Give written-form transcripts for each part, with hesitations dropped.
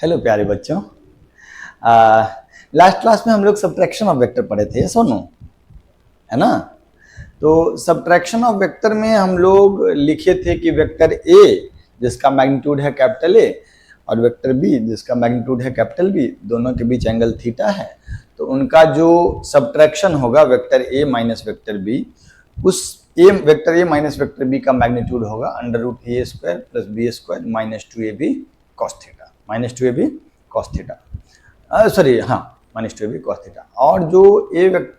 Hello प्यारे बच्चों। Last class में हम लोग सब्ट्रैक्शन ऑफ वेक्टर पढ़े थे, सुनो, है ना। तो सब्ट्रैक्शन ऑफ वेक्टर में हम लोग लिखे थे कि वेक्टर ए जिसका मैग्नीट्यूड है कैपिटल ए और वेक्टर बी जिसका मैग्नीट्यूड है कैपिटल बी, दोनों के बीच एंगल थीटा है। तो उनका जो सब्ट्रैक्शन होगा vector A minus vector B, उस vector A minus vector B का मैग्नीट्यूड होगा under root A square plus B square minus 2ab cos theta, minus 2ab cos theta, sorry हाँ माइनस 2ab कॉस थीटा। और जो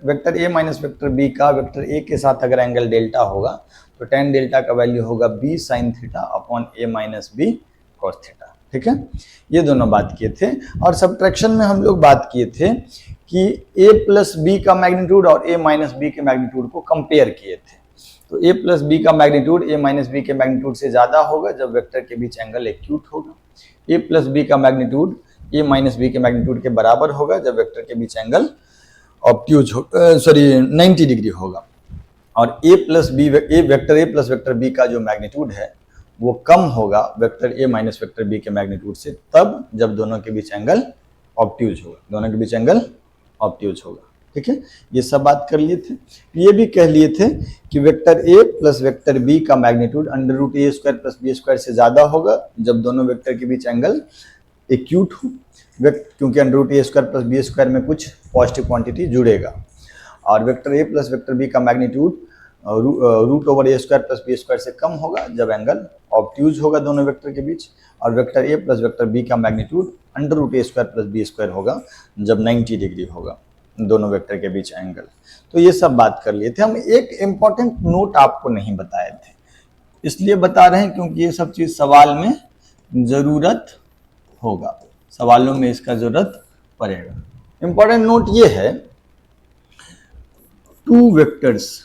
vector A minus vector B का vector A के साथ अगर angle delta होगा तो tan डेल्टा का वैल्यू होगा b sine theta upon A minus B cos theta. ठीक है, ये दोनों बात किए थे। और सब्ट्रैक्शन में हम लोग बात किए थे कि a प्लस बी का मैग्नीट्यूड और a माइनस बी के मैग्नीट्यूड को कंपेयर किए थे। तो a प्लस बी का मैग्नीट्यूड a माइनस बी के मैग्नीट्यूड से ज़्यादा होगा जब वेक्टर के बीच एंगल एक्यूट होगा। a प्लस बी का मैग्नीट्यूड a माइनस बी के मैग्नीट्यूड के बराबर होगा जब वेक्टर के बीच एंगल ऑब्ट्यूज हो, सॉरी 90 डिग्री होगा। और vector a plus vector b का जो मैग्नीट्यूड है वो कम होगा vector a minus vector b के मैग्नीट्यूड से तब जब दोनों के बीच एंगल ऑब्ट्यूज होगा, दोनों के बीच एंगल ऑब्ट्यूज होगा। ठीक है, ये सब बात कर लिए थे। ये भी कह लिए थे कि vector a plus vector b का magnitude under root A square plus B square से ज़्यादा होगा जब दोनों वेक्टर के बीच एंगल एक्यूट हो, क्योंकि under root A square plus B square में कुछ पॉजिटिव क्वांटिटी जुड़ेगा। और vector a plus vector b का मैग्नीट्यूड रूट ओवर ए स्क्वायर प्लस बी स्क्वायर से कम होगा जब एंगल ऑब्ट्यूज होगा दोनों वेक्टर के बीच। और vector a plus vector b का magnitude under root A square plus B square होगा जब 90 डिग्री होगा दोनों वेक्टर के बीच एंगल। तो ये सब बात कर लिए थे। हम एक इम्पॉर्टेंट नोट आपको नहीं बताए थे, इसलिए बता रहे हैं क्योंकि ये सब चीज़ सवाल में ज़रूरत होगा, सवालों में इसका ज़रूरत पड़ेगा। इम्पॉर्टेंट नोट ये है, two vectors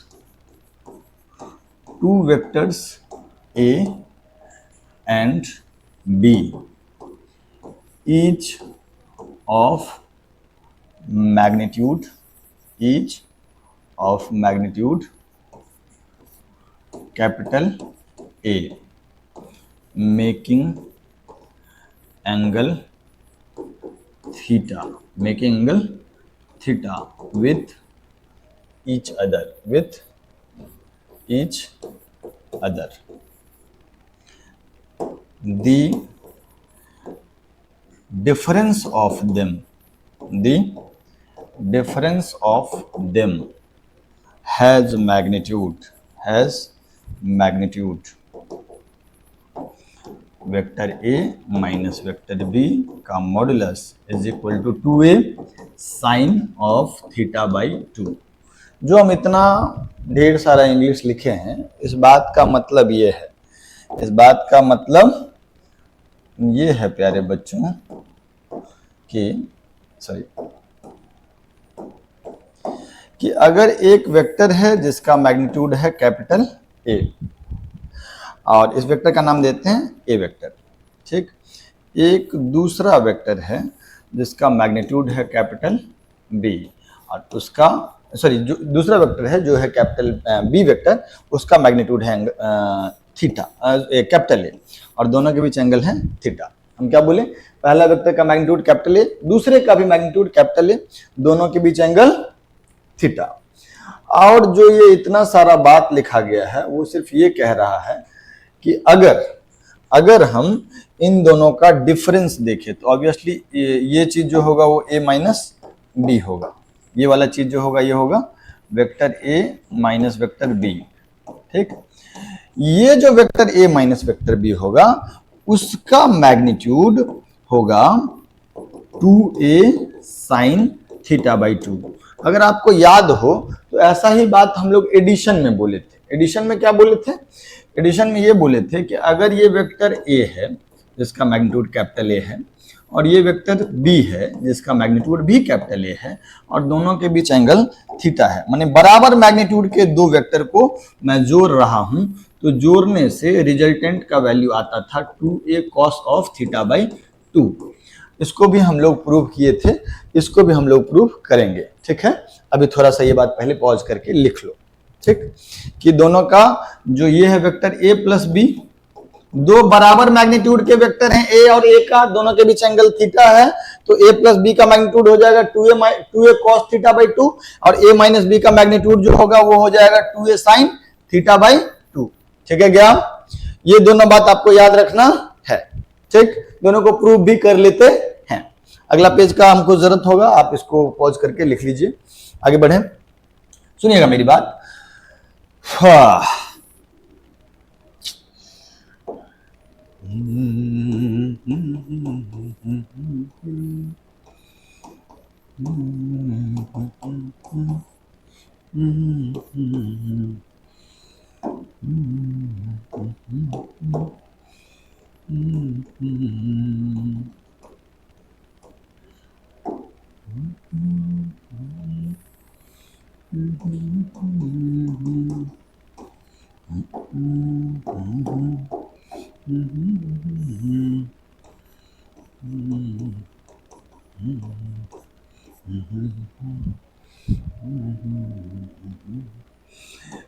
A and B each of magnitude capital A making angle theta with each other the difference of them has magnitude vector a minus vector b का modulus is equal to 2a sine of theta by 2। जो हम इतना ढेर सारा English लिखे हैं, इस बात का मतलब ये है, ये है प्यारे बच्चों कि अगर एक वेक्टर है जिसका मैग्नीट्यूड है कैपिटल A और इस वेक्टर का नाम देते हैं A वेक्टर, ठीक। एक दूसरा वेक्टर है जिसका मैग्नीट्यूड है कैपिटल B और उसका दूसरा वेक्टर है जो है कैपिटल B वेक्टर, उसका मैग्नीट्यूड है थीटा कैपिटल A और दोनों के बीच एंगल है थीटा। हम क्या बोले, पहला वेक्टर का मैग्नीट्यूड कैपिटल A, दूसरे का भी मैग्नीट्यूड कैपिटल A, दोनों के बीच एंगल थीटा। और जो ये इतना सारा बात लिखा गया है वो सिर्फ ये कह रहा है कि अगर हम इन दोनों का डिफरेंस देखें तो ऑब्वियसली ये चीज जो होगा वो a माइनस बी होगा, ये वाला चीज जो होगा ये होगा vector a minus vector b, ठीक। ये जो vector a minus vector b होगा उसका मैग्नीट्यूड होगा 2a साइन थीटा बाई 2। अगर आपको याद हो तो ऐसा ही बात हम लोग एडिशन में बोले थे। एडिशन में क्या बोले थे, एडिशन में ये बोले थे कि अगर ये वेक्टर a है जिसका मैग्नीट्यूड कैपिटल A है और ये वेक्टर b है जिसका मैग्नीट्यूड भी कैपिटल A है और दोनों के बीच एंगल थीटा है, माने बराबर मैग्नीट्यूड के दो वेक्टर को मैं जोड़ रहा हूं तो जोड़ने से रिजल्टेंट का वैल्यू आता था 2a cos of theta by 2। इसको भी हम लोग प्रूव किए थे, इसको भी हम लोग प्रूव करेंगे, ठीक है। अभी थोड़ा सा ये बात पहले पॉज करके लिख लो, ठीक, कि दोनों का जो ये है वेक्टर a प्लस बी दो बराबर मैग्नीट्यूड के वेक्टर हैं ए और ए का, दोनों के बीच एंगल थीटा है, तो ए प्लस बी का मैग्नीट्यूड हो जाएगा 2a cos थीटा बाई 2 और a माइनस बी का मैग्नीट्यूड जो होगा वो हो जाएगा 2a sin थीटा बाई 2। ठीक है क्या? ये दोनों बात आपको याद रखना है। ठीक, दोनों को प्रूव भी कर लेते हैं। अगला पेज का हमको जरूरत होगा, आप इसको पॉज करके लिख लीजिए, आगे बढ़े, सुनिएगा मेरी बात।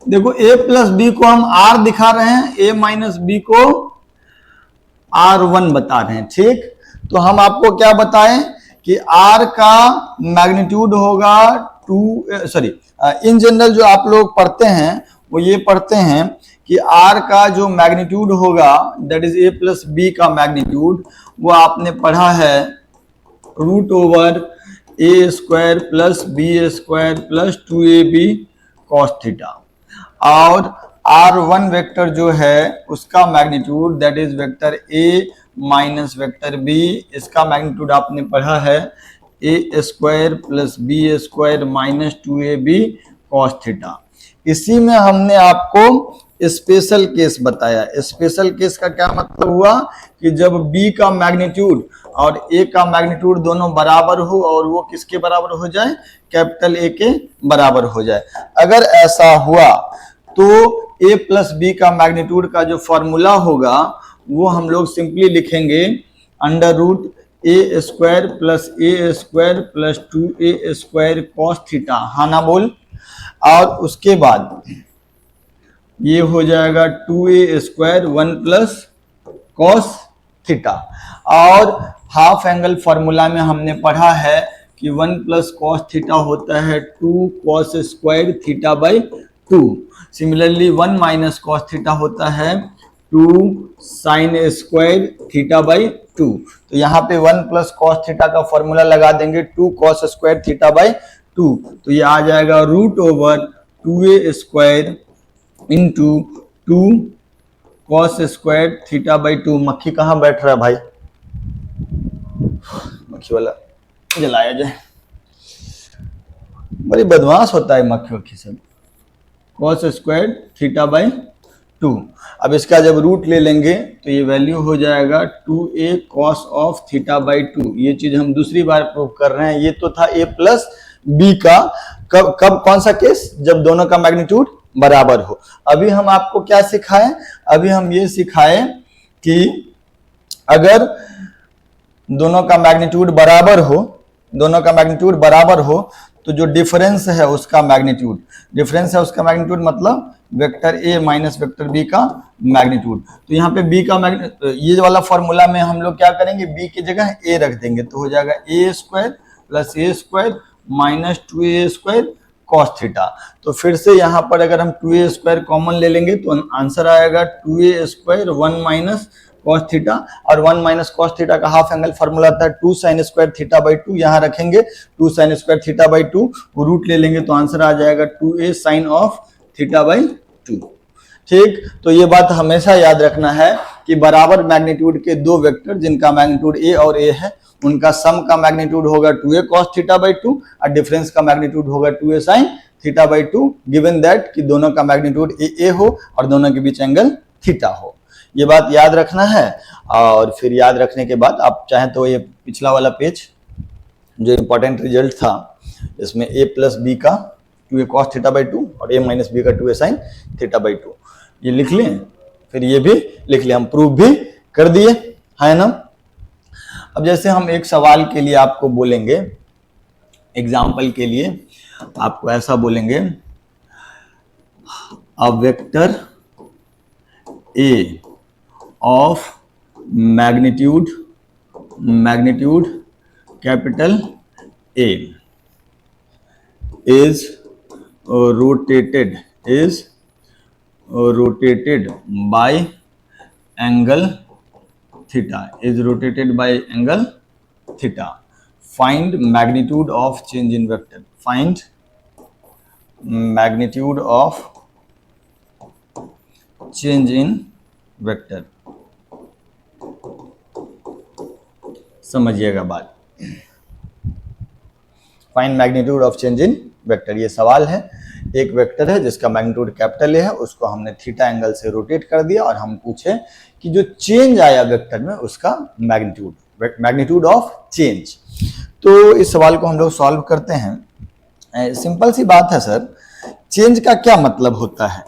देखो a प्लस बी को हम r दिखा रहे हैं, a माइनस बी को r1 बता रहे हैं। ठीक, तो हम आपको क्या बताएं कि r का मैग्नीट्यूड होगा इन जनरल जो आप लोग पढ़ते हैं वो ये पढ़ते हैं कि r का जो मैग्नीट्यूड होगा that is a plus b का मैग्नीट्यूड, वो आपने पढ़ा है root over a square plus B square plus 2ab cos theta, और r1 वेक्टर जो है उसका magnitude that is vector a minus vector b, इसका मैग्नीट्यूड आपने पढ़ा है a square plus B square minus 2ab cos theta. इसी में हमने आपको स्पेशल केस बताया। स्पेशल केस का क्या मतलब हुआ कि जब b का मैग्नीट्यूड और a का मैग्नीट्यूड दोनों बराबर हो और वो किसके बराबर हो जाए, कैपिटल A के बराबर हो जाए। अगर ऐसा हुआ तो a प्लस बी का मैग्नीट्यूड का जो फॉर्मूला होगा वो हम लोग सिंपली लिखेंगे under root a square plus a square plus 2a square cos theta, हाँ ना बोल, और उसके बाद ये हो जाएगा 2a square 1 plus cos theta, और हाफ एंगल फॉर्मूला में हमने पढ़ा है कि 1 प्लस cos थीटा होता है 2 cos square theta by 2। Similarly 1 minus cos theta होता है 2 sin स्क्वायर थीटा बाई 2। तो यहाँ पे 1 प्लस cos थीटा का फॉर्मूला लगा देंगे 2 cos स्क्वायर थीटा बाई 2, तो ये आ जाएगा root over 2a square into 2 cos square theta by 2। मक्खी कहाँ बैठ रहा है भाई, मक्खी वाला जलाया जाए, बड़ी बदमाश होता है मक्खी वक्खी सब। cos स्क्वायर थीटा बाई 2, अब इसका जब रूट ले लेंगे तो ये वैल्यू हो जाएगा 2a cos of theta by 2। ये चीज हम दूसरी बार प्रूव कर रहे हैं। ये तो था a प्लस बी का, कब कौन सा केस, जब दोनों का मैग्नीट्यूड बराबर हो। अभी हम आपको क्या सिखाएं, अभी हम ये सिखाएं कि अगर दोनों का मैग्नीट्यूड बराबर हो, दोनों का मैग्नीट्यूड बराबर हो तो जो डिफरेंस है उसका मैग्नीट्यूड, डिफरेंस है उसका मैग्नीट्यूड मतलब vector a minus vector b का मैग्नीट्यूड। तो यहाँ पे b का ये वाला फॉर्मूला में हम लोग क्या करेंगे, b की जगह a रख देंगे, तो हो जाएगा a square plus a square minus 2a square cos theta. तो फिर से यहाँ पर अगर हम 2a स्क्वायर कॉमन ले लेंगे तो आंसर आएगा 2a square 1 minus cos theta, और 1 माइनस cos थीटा का हाफ एंगल फॉर्मूला आता है 2 sin स्क्वायर थीटा बाई 2। यहाँ रखेंगे 2 sin square theta by 2, root ले लेंगे तो आंसर आ जाएगा 2a sin of theta by 2। ठीक, तो ये बात हमेशा याद रखना है कि बराबर मैग्नीट्यूड के दो वेक्टर जिनका मैग्नीट्यूड a और a है, उनका सम का मैग्नीट्यूड होगा 2a cos थीटा बाई 2 और डिफरेंस का मैग्नीट्यूड होगा 2a sin theta by 2, given that कि दोनों का मैग्नीट्यूड a हो और दोनों के बीच एंगल थीटा हो। ये बात याद रखना है। और फिर याद रखने के बाद आप चाहें तो ये पिछला वाला पेज जो इंपॉर्टेंट रिजल्ट था, इसमें a प्लस बी का 2a cos थीटा बाई 2 और a माइनस बी का 2a sin थीटा बाई 2 ये लिख लें, फिर ये भी लिख लें, हम प्रूव भी कर दिए, है ना। अब जैसे हम एक सवाल के लिए आपको बोलेंगे, एग्जाम्पल के लिए आपको ऐसा बोलेंगे, a vector a of magnitude capital A is rotated by angle theta, find magnitude of change in vector, find magnitude of change in vector। समझिएगा बात, find magnitude of change in vector. ये सवाल है, एक वेक्टर है जिसका magnitude capital A है, उसको हमने थीटा एंगल से रोटेट कर दिया और हम पूछे कि जो चेंज आया वेक्टर में उसका मैग्नीट्यूड ऑफ चेंज। तो इस सवाल को हम लोग सॉल्व करते हैं। सिंपल सी बात है सर, चेंज का क्या मतलब होता है?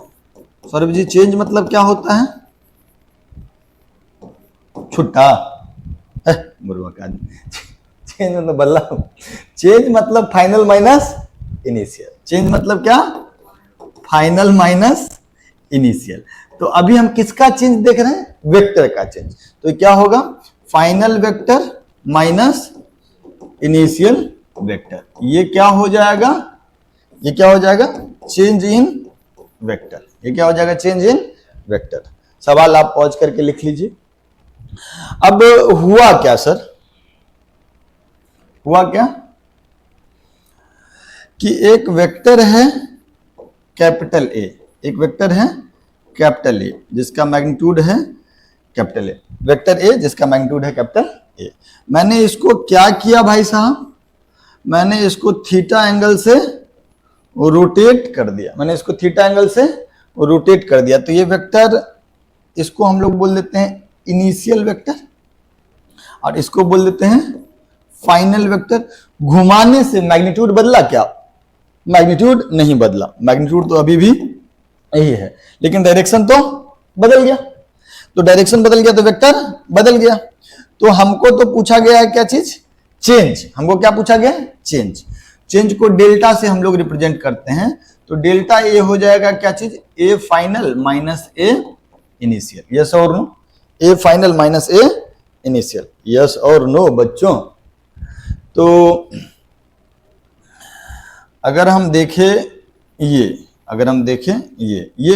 सौरभ जी, चेंज मतलब क्या होता है? छुट्टा चेंज मतलब बल्ला, चेंज मतलब फाइनल माइनस इनिशियल। चेंज मतलब क्या? Final minus initial. तो अभी हम किसका चेंज देख रहे हैं? वेक्टर का चेंज। तो क्या होगा? Final vector minus initial vector. ये क्या हो जाएगा? ये क्या हो जाएगा? Change in vector. ये क्या हो जाएगा? Change in vector. सवाल आप पॉज करके लिख लीजिए। अब हुआ क्या सर? हुआ क्या कि एक वेक्टर है कैपिटल ए, एक वेक्टर है कैपिटल ए जिसका मैग्नीट्यूड है कैपिटल ए, वेक्टर ए जिसका मैग्नीट्यूड है कैपिटल ए। मैंने इसको क्या किया भाई साहब? मैंने इसको थीटा एंगल से रोटेट कर दिया। मैंने इसको थीटा एंगल से रोटेट कर दिया। तो ये वेक्टर, इसको हम लोग बोल देते हैं इनिशियल वेक्टर और इसको बोल देते हैं फाइनल वेक्टर। घुमाने से मैग्नीट्यूड बदला क्या? मैग्नीट्यूड नहीं बदला, मैग्नीट्यूड तो अभी भी यही है, लेकिन डायरेक्शन तो बदल गया। तो डायरेक्शन बदल गया तो वेक्टर बदल गया। तो हमको तो पूछा गया है क्या चीज? चेंज। हमको क्या पूछा गया? चेंज। चेंज को डेल्टा से हम लोग रिप्रेजेंट करते हैं। तो डेल्टा ए हो जाएगा क्या चीज? A final minus A initial. Yes और no? A final minus A initial. Yes और नो बच्चों? तो अगर हम देखें ये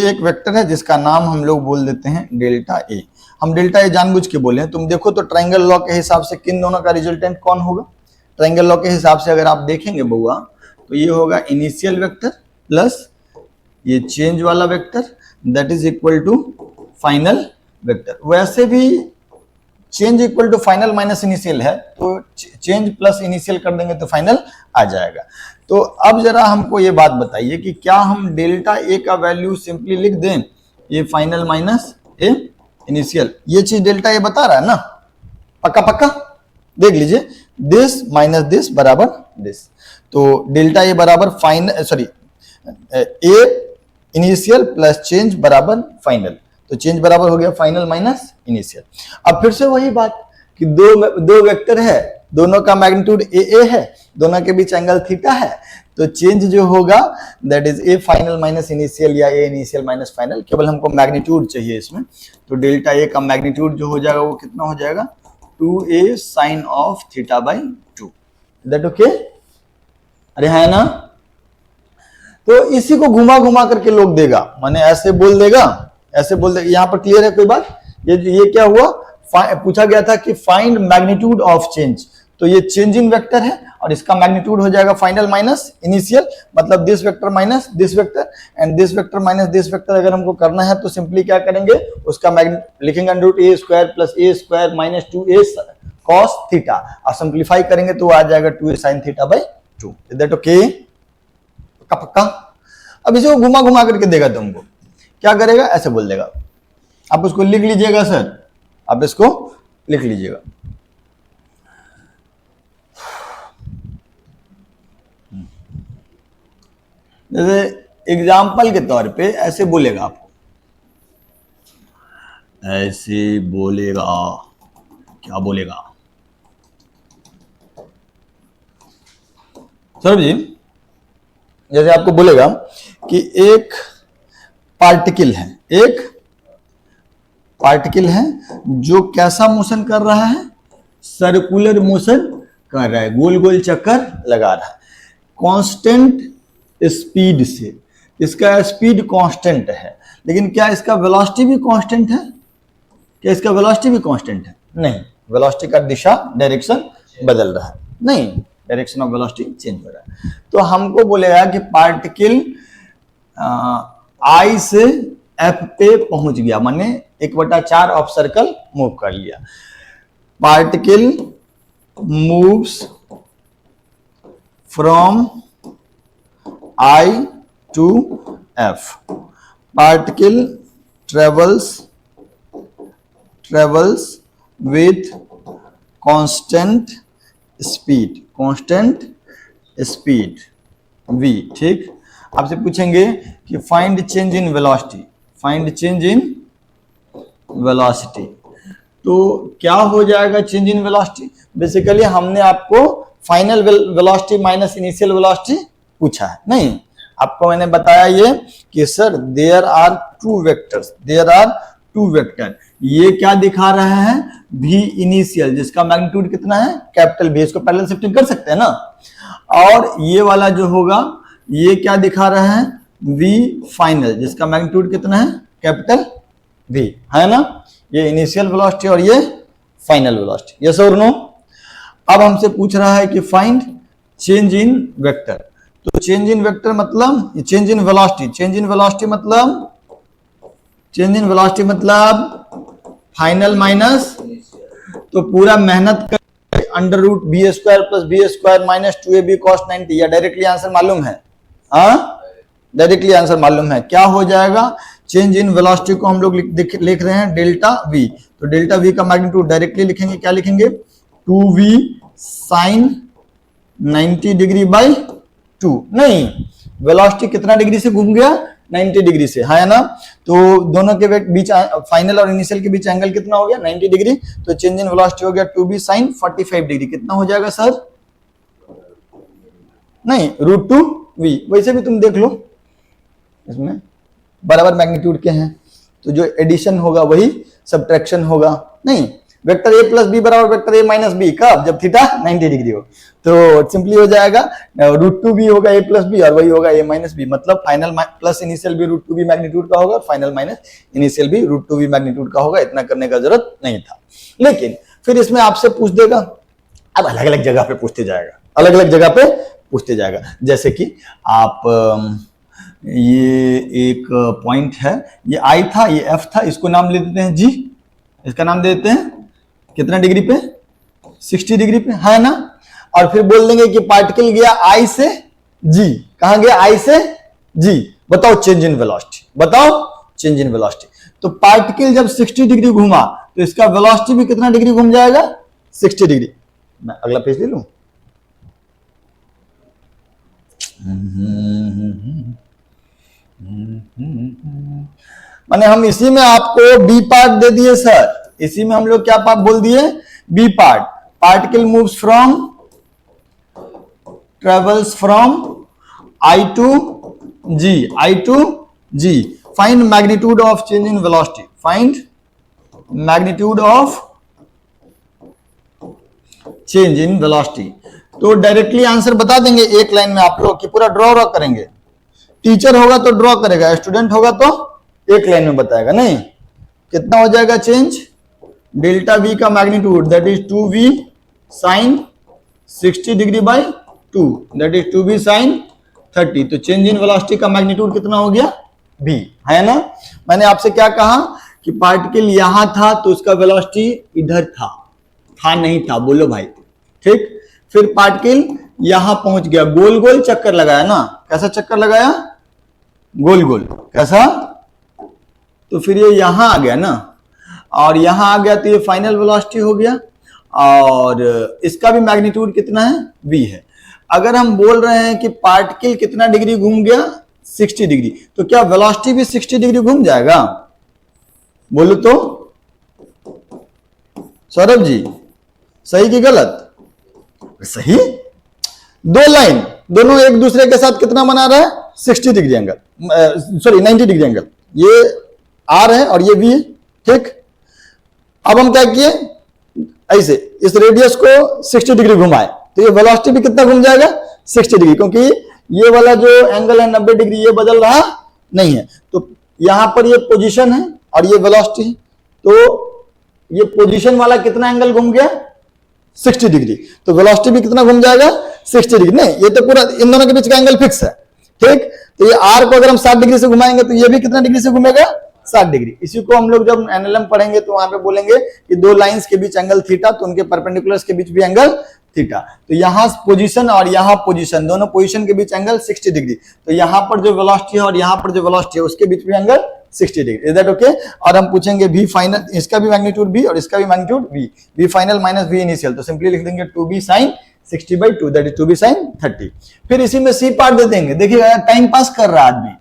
एक वेक्टर है जिसका नाम हम लोग बोल देते हैं डेल्टा ए। हम डेल्टा ए जानबूझ के बोले हैं। तुम देखो तो ट्रायंगल लॉ के हिसाब से किन दोनों का रिजल्टेंट कौन होगा? ट्रायंगल लॉ के हिसाब से अगर आप देखेंगे बउआ तो ये होगा इनिशियल वेक्टर प्लस ये चेंज वाला vector, that is equal to final vector. वैसे भी change equal to final minus initial है, तो चेंज प्लस इनिशियल कर देंगे तो फाइनल आ जाएगा। तो अब जरा हमको ये बात बताइए कि क्या हम डेल्टा ए का वैल्यू सिंपली लिख दें ये फाइनल माइनस ए इनिशियल? ये चीज डेल्टा ए बता रहा है ना? पक्का पक्का देख लीजिए, दिस माइनस दिस बराबर दिस। तो डेल्टा ए बराबर ए इनिशियल प्लस चेंज बराबर फाइनल। तो चेंज बराबर हो गया फाइनल माइनस इनिशियल। अब फिर से वही बात कि दो वेक्टर है, दोनों का मैग्नीट्यूड ए है, दोनों के बीच एंगल थीटा है। तो चेंज जो होगा that is A final minus initial या ए इनिशियल माइनस फाइनल। केवल हमको मैग्नीट्यूड चाहिए इसमें। तो डेल्टा ए का मैग्नीट्यूड जो हो जाएगा वो कितना हो जाएगा? 2a sine of theta by 2। That okay? अरे है ना? तो इसी को घुमा घुमा करके लोग देगा, माने ऐसे बोल देगा, ऐसे बोल देगा। यहां पर क्लियर है कोई बात? ये क्या हुआ? पूछा गया था कि फाइंड मैग्नीट्यूड ऑफ चेंज। तो ये चेंजिंग वेक्टर है और इसका मैग्नीट्यूड हो जाएगा फाइनल माइनस इनिशियल, मतलब this vector minus this vector and this vector minus this vector. अगर हमको करना है तो सिंपली क्या करेंगे? उसका लिखेंगे under A square plus A square minus 2a cos theta और सिंप्लीफाई करेंगे तो आ जाएगा 2a sine theta by 2। Is that okay? पक्का पक्का? अब इसे घुमा घुमा करके देगा तुमको, क्या करेगा? ऐसे बोल देगा। आप उसको लिख लीजिएगा सर, आप इसको लिख लीजिएगा। जैसे एग्जाम्पल के तौर पे ऐसे बोलेगा, आपको ऐसे बोलेगा। क्या बोलेगा सर जी? जैसे आपको बोलेगा कि एक पार्टिकल है, एक पार्टिकल है जो कैसा मोशन कर रहा है, सर्कुलर मोशन कर रहा है, गोल गोल चक्कर लगा रहा है कांस्टेंट स्पीड से। इसका स्पीड कांस्टेंट है, लेकिन क्या इसका वेलोसिटी भी कांस्टेंट है? क्या इसका वेलोसिटी भी कांस्टेंट है? नहीं, वेलोसिटी का दिशा डायरेक्शन बदल रहा है, नहीं, डायरेक्शन ऑफ वेलोसिटी चेंज हो रहा है। तो हमको बोलेगा कि पार्टिकल आई से एफ पे पहुंच गया, माने 1/4 ऑफ सर्कल मूव कर लिया। Particle moves from I to F, particle travels with constant speed v। ठीक, आपसे पूछेंगे कि फाइंड चेंज इन वेलोसिटी, तो क्या हो जाएगा चेंज इन वेलोसिटी? बेसिकली हमने आपको final velocity minus initial velocity पूछा है, नहीं, आपको मैंने बताया ये कि sir there are two vector, ये क्या दिखा रहा है? v इनिशियल, जिसका मैग्नीट्यूड कितना है? Capital V। इसको पैरेलल शिफ्टिंग कर सकते हैं ना। और ये वाला जो होगा ये क्या दिखा रहा है? v फाइनल, जिसका मैग्नीट्यूड कितना है? कैपिटल V, है ना। ये इनिशियल वेलोसिटी और ये फाइनल वेलोसिटी, यस और नो। अब हमसे पूछ रहा है कि फाइंड चेंज इन वेक्टर, तो चेंज इन वेक्टर मतलब चेंज इन वेलोसिटी मतलब फाइनल माइनस, तो पूरा मेहनत कर under root b square plus B square minus 2ab cos 90, या डायरेक्टली आंसर मालूम है? डायरेक्टली आंसर मालूम है। क्या हो जाएगा? चेंज इन वेलोसिटी को हम लोग लिख रहे हैं डेल्टा वी, तो डेल्टा वी का मैग्नीट्यूड डायरेक्टली लिखेंगे, क्या लिखेंगे? 2v sign 90 degree by 2। नहीं, वेलोसिटी कितना डिग्री से घूम गया? 90 डिग्री से, है ना। तो दोनों के बीच, फाइनल और इनिशियल के बीच एंगल कितना हो गया? 90 डिग्री। तो चेंज इन वेलोसिटी हो गया 2b साइन 45 डिग्री। कितना हो जाएगा सर? नहीं, √2v। वैसे भी तुम देख लो, इसमें बराबर मैग्नीट्यूड के हैं, तो जो एडिशन होगा वही सब्ट्रैक्शन होगा। नहीं, वेक्टर a प्लस बी बराबर वेक्टर a माइनस बी, कब? जब थीटा 90 डिग्री हो। तो सिंपली हो जाएगा √2b होगा a प्लस बी और वही होगा a माइनस बी, मतलब फाइनल प्लस इनिशियल भी √2b मैग्नीट्यूड का होगा, फाइनल माइनस इनिशियल भी √2b मैग्नीट्यूड का होगा। इतना करने का जरूरत नहीं था, लेकिन फिर इसमें आपसे पूछ देगा, अब अलग अलग जगह पे पूछते जाएगा, जैसे कि आप ये एक पॉइंट है, ये I था, ये F था, इसको नाम ले देते हैं G, इसका नाम दे देते हैं कितना डिग्री पे? 60 डिग्री पे, है ना। और फिर बोल देंगे कि पार्टिकल गया I से G, कहां गया? I से G। बताओ चेंज इन वेलोसिटी। तो पार्टिकल जब 60 डिग्री घूमा तो इसका वेलोसिटी भी कितना डिग्री घूम जाएगा? 60 डिग्री। मैं अगला पेज ले लूं। माने हम इसी में आपको बी पार्ट दे दिए सर, इसी में हम लोग क्या पार्ट बोल दिए? B part. Particle moves travels from I to G। Find magnitude of change in velocity, find magnitude of change in velocity. तो डायरेक्टली आंसर बता देंगे एक लाइन में आप लोग, कि पूरा ड्रॉ करेंगे। टीचर होगा तो ड्रॉ करेगा, स्टूडेंट होगा तो एक लाइन में बताएगा। नहीं, कितना हो जाएगा चेंज? डेल्टा v का magnitude that is 2v sine 60 degree by 2, that is 2v sine 30। तो चेंज इन वेलोसिटी का मैग्नीट्यूड कितना हो गया? v, है ना। मैंने आपसे क्या कहा कि पार्टिकल यहां था तो उसका वेलोसिटी इधर था नहीं था? बोलो भाई, ठीक। फिर पार्टिकल यहां पहुंच गया, गोल गोल चक्कर लगाया ना। कैसा चक्कर लगाया? गोल गोल। कैसा? तो फिर ये यहां आ गया ना, और यहां आ गया तो ये फाइनल वेलोसिटी हो गया, और इसका भी मैग्नीट्यूड कितना है? v है। अगर हम बोल रहे हैं कि पार्टिकल कितना डिग्री घूम गया? 60 डिग्री, तो क्या वेलोसिटी भी 60 डिग्री घूम जाएगा? बोलो तो सौरभ जी, सही कि गलत? सही। दो लाइन दोनों एक दूसरे के साथ कितना बना रहा है? 60 degree angle, sorry 90 degree angle. ये R है और ये V है, ठीक। अब हम क्या किए, ऐसे इस रेडियस को 60 डिग्री घुमाए तो ये वेलोसिटी भी कितना घूम जाएगा 60 डिग्री, क्योंकि ये वाला जो एंगल है 90 डिग्री ये बदल रहा नहीं है। तो यहां पर ये पोजीशन है और ये वेलोसिटी है, तो ये पोजीशन वाला कितना एंगल घूम गया 60 डिग्री, तो वेलोसिटी भी कितना घूम जाएगा 60 डिग्री। नहीं, ये तो पूरा इन दोनों के बीच का एंगल फिक्स है, ठीक। तो ये आर को अगर हम 60 डिग्री से घुमाएंगे तो ये भी कितना डिग्री से घूमेगा 60 डिग्री। इसी को हम लोग जब एनएलएम पढ़ेंगे तो वहां पे बोलेंगे कि दो लाइंस के बीच एंगल थीटा, तो उनके परपेंडिकुलर्स के बीच भी एंगल थीटा। तो यहां पोजीशन और यहां पोजीशन, दोनों पोजीशन के बीच एंगल 60 डिग्री, तो यहां पर जो वेलोसिटी है और यहां पर जो वेलोसिटी है उसके बीच भी angle 60 degree. Is that okay? और हम पूछेंगे v फाइनल, इसका भी मैग्नीट्यूड v और इसका भी magnitude v, v final minus v initial, तो सिंपली लिख देंगे 2b sin 60/2 that is 2b sin 30। फिर इसी में c पार्ट दे देंगे। देखिए टाइम पास कर रहा आदमी,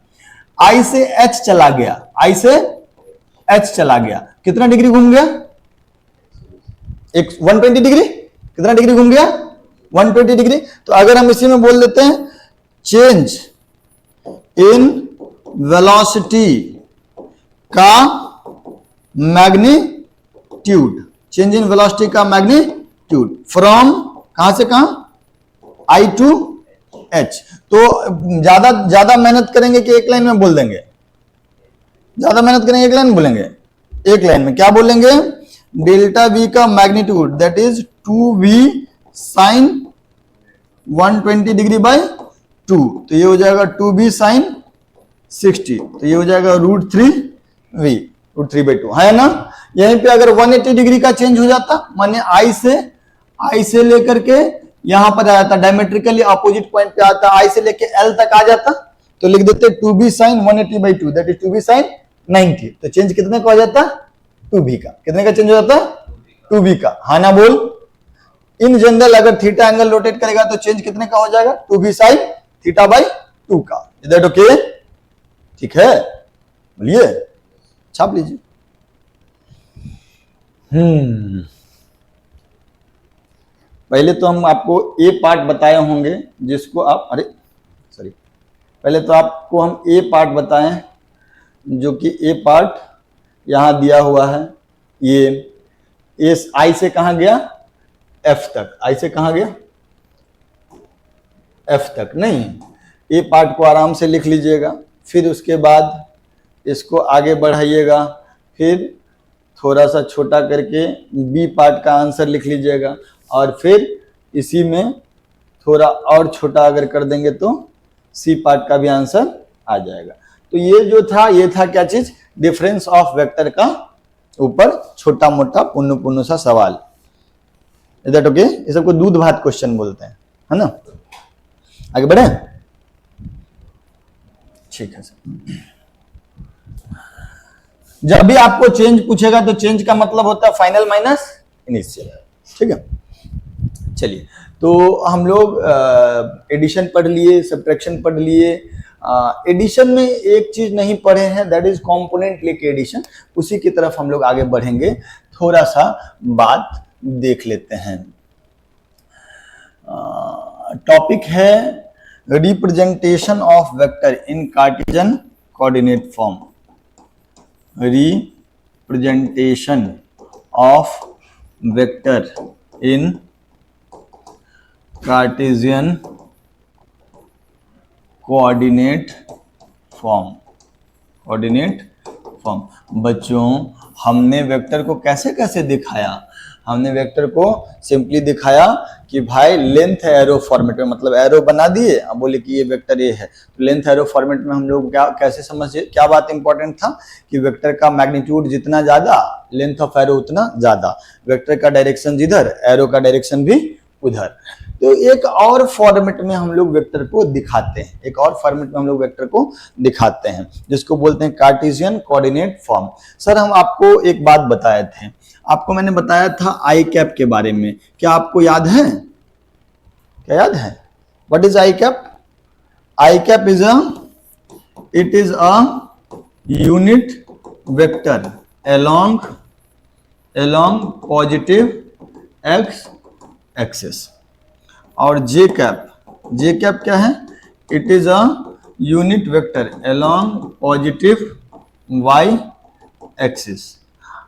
I से H चला गया, I से H चला गया, कितना डिग्री घूम गया 120 डिग्री, कितना डिग्री घूम गया 120 डिग्री। तो अगर हम इसी में बोल देते हैं चेंज इन वेलोसिटी का मैग्नीट्यूड, चेंज इन वेलोसिटी का मैग्नीट्यूड फ्रॉम कहां से कहां I टू H। तो ज्यादा मेहनत करेंगे कि एक लाइन में बोल देंगे, ज्यादा मेहनत करेंगे एक लाइन में बोलेंगे, एक लाइन में क्या बोलेंगे, डेल्टा V का magnitude that is 2v sin 120 degree by 2, तो ये हो जाएगा 2b sin 60, तो ये हो जाएगा √3v, √3/2 है ना। यहीं पे अगर 180 डिग्री का चेंज हो जाता, माने I से लेकर के यहां पर आ जाता, डायमेट्रिकली अपोजिट पॉइंट पे आता, I से लेके L तक आ जाता, तो लिख देते 2b sin 180/2 that is 2b sin 90। तो चेंज कितने का हो जाता 2b का, कितने का चेंज हो जाता 2b का, हाँ ना बोल। इन जनरल अगर थीटा एंगल रोटेट करेगा तो चेंज कितने का हो जाएगा 2b sin θ/2 का। Is that okay? ठीक है, बोलिए, छाप लीजिए। पहले तो हम आपको ए पार्ट बताए होंगे जिसको आप, पहले तो आपको हम ए पार्ट बताएं, जो कि ए पार्ट यहां दिया हुआ है। ये आई से कहां गया एफ तक, आई से कहां गया एफ तक। नहीं, ए पार्ट को आराम से लिख लीजिएगा, फिर उसके बाद इसको आगे बढ़ाइएगा, फिर थोड़ा सा छोटा करके बी पार्ट का आंसर लिख लीजिएगा, और फिर इसी में थोड़ा और छोटा अगर कर देंगे तो सी पार्ट का भी आंसर आ जाएगा। तो ये जो था, ये था क्या चीज, डिफरेंस ऑफ वेक्टर का ऊपर छोटा मोटा पुन्नु सा सवाल। Is that okay? ये सबको दूध भात क्वेश्चन बोलते हैं, है ना। आगे बढ़े, ठीक है सर। जब भी आपको चेंज पूछेगा तो चेंज का मतलब होता है फाइनल माइनस इनिशियल, ठीक है। चलिए, तो हम लोग एडिशन पढ़ लिए, सब्ट्रैक्शन पढ़ लिए। एडिशन में एक चीज नहीं पढ़े हैं, दैट इज कंपोनेंट लेके एडिशन, उसी की तरफ हम लोग आगे बढ़ेंगे। थोड़ा सा बात देख लेते हैं। टॉपिक है representation of vector in Cartesian coordinate form. Representation of vector in Cartesian coordinate form. Coordinate form बच्चों, हमने वेक्टर को कैसे कैसे दिखाया? हमने वेक्टर को सिंपली दिखाया कि भाई लेंथ एरो फॉर्मेट में, मतलब एरो बना दिए, अब बोले कि ये वेक्टर ये है, तो लेंथ एरो फॉर्मेट में हम लोग क्या कैसे समझे, क्या बात इंपॉर्टेंट था कि वेक्टर का मैग्नीट्यूड जितना ज्यादा, लेंथ ऑफ एरो उतना ज्यादा, वेक्टर का डायरेक्शन जिधर, एरो का डायरेक्शन भी उधर। तो एक और फॉर्मेट में हम लोग वेक्टर को दिखाते हैं, एक और फॉर्मेट में हम लोग वेक्टर को दिखाते हैं, जिसको बोलते हैं कार्टेशियन कोऑर्डिनेट फॉर्म। सर हम आपको एक बात बताए थे, आपको मैंने बताया था आई कैप के बारे में, क्या आपको याद है? क्या याद है? What is I cap? I cap is it is a unit vector along positive X axis. और जे कैप क्या है? It is a unit vector along positive Y axis.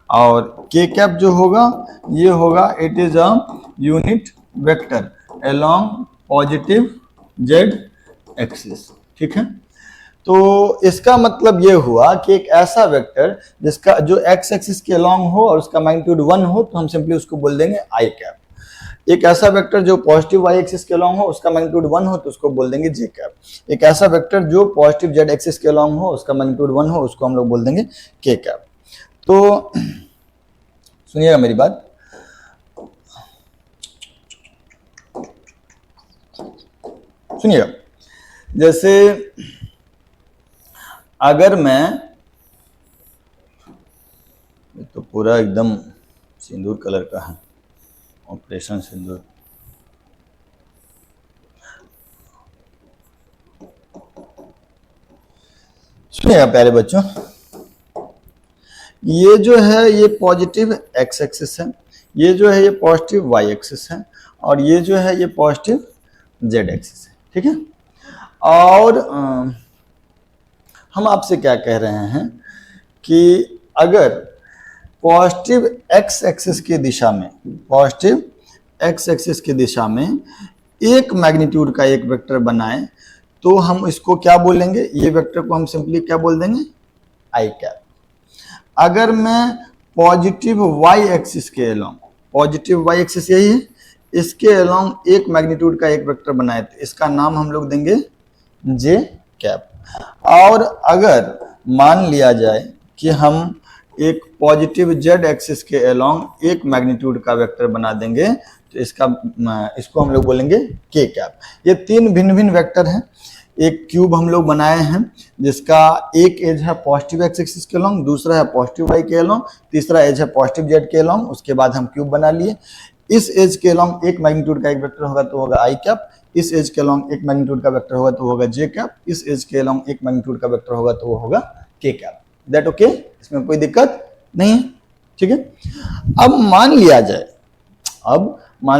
और के कैप जो होगा ये होगा it is a unit vector along positive Z axis. ठीक है, तो इसका मतलब ये हुआ कि एक ऐसा वेक्टर जिसका जो एक्स एक्सिस के अलोंग हो और उसका मैग्नीट्यूड 1 हो तो हम सिंपली उसको बोल देंगे आई कैप। एक ऐसा वेक्टर जो पॉजिटिव वाई एक्सिस के अलोंग हो उसका मैग्नीट्यूड 1 हो तो उसको बोल देंगे जे कैप। एक ऐसा वेक्टर जो पॉजिटिव जेड एक्सिस के अलोंग हो उसका मैग्नीट्यूड 1 हो उसको हम लोग बोल देंगे के कैप। तो सुनिएगा मेरी बात, सुनिएगा, जैसे अगर मैं, तो पूरा एकदम सिंदूर कलर का है, ऑपरेशन सिंदूर। सुनिएगा प्यारे बच्चों, ये जो है ये पॉजिटिव एक्स एक्सिस है, ये जो है ये पॉजिटिव वाई एक्सिस है, और ये जो है ये पॉजिटिव जेड एक्सिस है। ठीक है, और हम आपसे क्या कह रहे हैं कि अगर पॉजिटिव एक्स एक्सिस की दिशा में, पॉजिटिव एक्स एक्सिस की दिशा में एक मैग्नीट्यूड का एक वेक्टर बनाए तो हम इसको क्या बोलेंगे, ये वेक्टर को हम सिंपली क्या बोल देंगे, आई कैप। अगर मैं पॉजिटिव वाई एक्सिस के अलोंग, पॉजिटिव वाई एक्सिस यही है, इसके अलोंग एक मैग्नीट्यूड का एक वेक्टर बनाए तो इसका नाम हम लोग देंगे जे कैप। और अगर मान लिया जाए कि हम एक पॉजिटिव जेड एक्सिस के अलोंग एक मैग्नीट्यूड का वेक्टर बना देंगे तो इसको हम लोग बोलेंगे के कैप। ये तीन भिन्न भिन्न वेक्टर हैं। एक क्यूब हम लोग बनाए हैं जिसका एक एज है पॉजिटिव एक्स एक्सिस के अलोंग, दूसरा है पॉजिटिव वाई के अलोंग, तीसरा एज है पॉजिटिव जेड के अलोंग। उसके बाद हम क्यूब बना लिए। इस एज के अलोंग एक मैग्नीट्यूड का एक वेक्टर होगा तो होगा आई कैप, इस एज के अलोंग एक मैग्नीट्यूड का वेक्टर होगा तो होगा जे कैप, इस एज के अलोंग एक मैग्नीट्यूड का वेक्टर होगा तो वो होगा के कैप। दैट ओके, इसमें कोई दिक्कत नहीं है। ठीक है, अब मान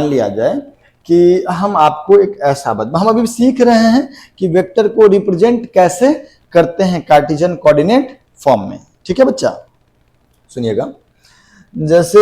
लिया जाए कि हम आपको एक ऐसा हम अभी सीख रहे हैं कि वेक्टर को रिप्रेजेंट कैसे करते हैं कार्टेशियन कोऑर्डिनेट फॉर्म में। ठीक है बच्चा, सुनिएगा, जैसे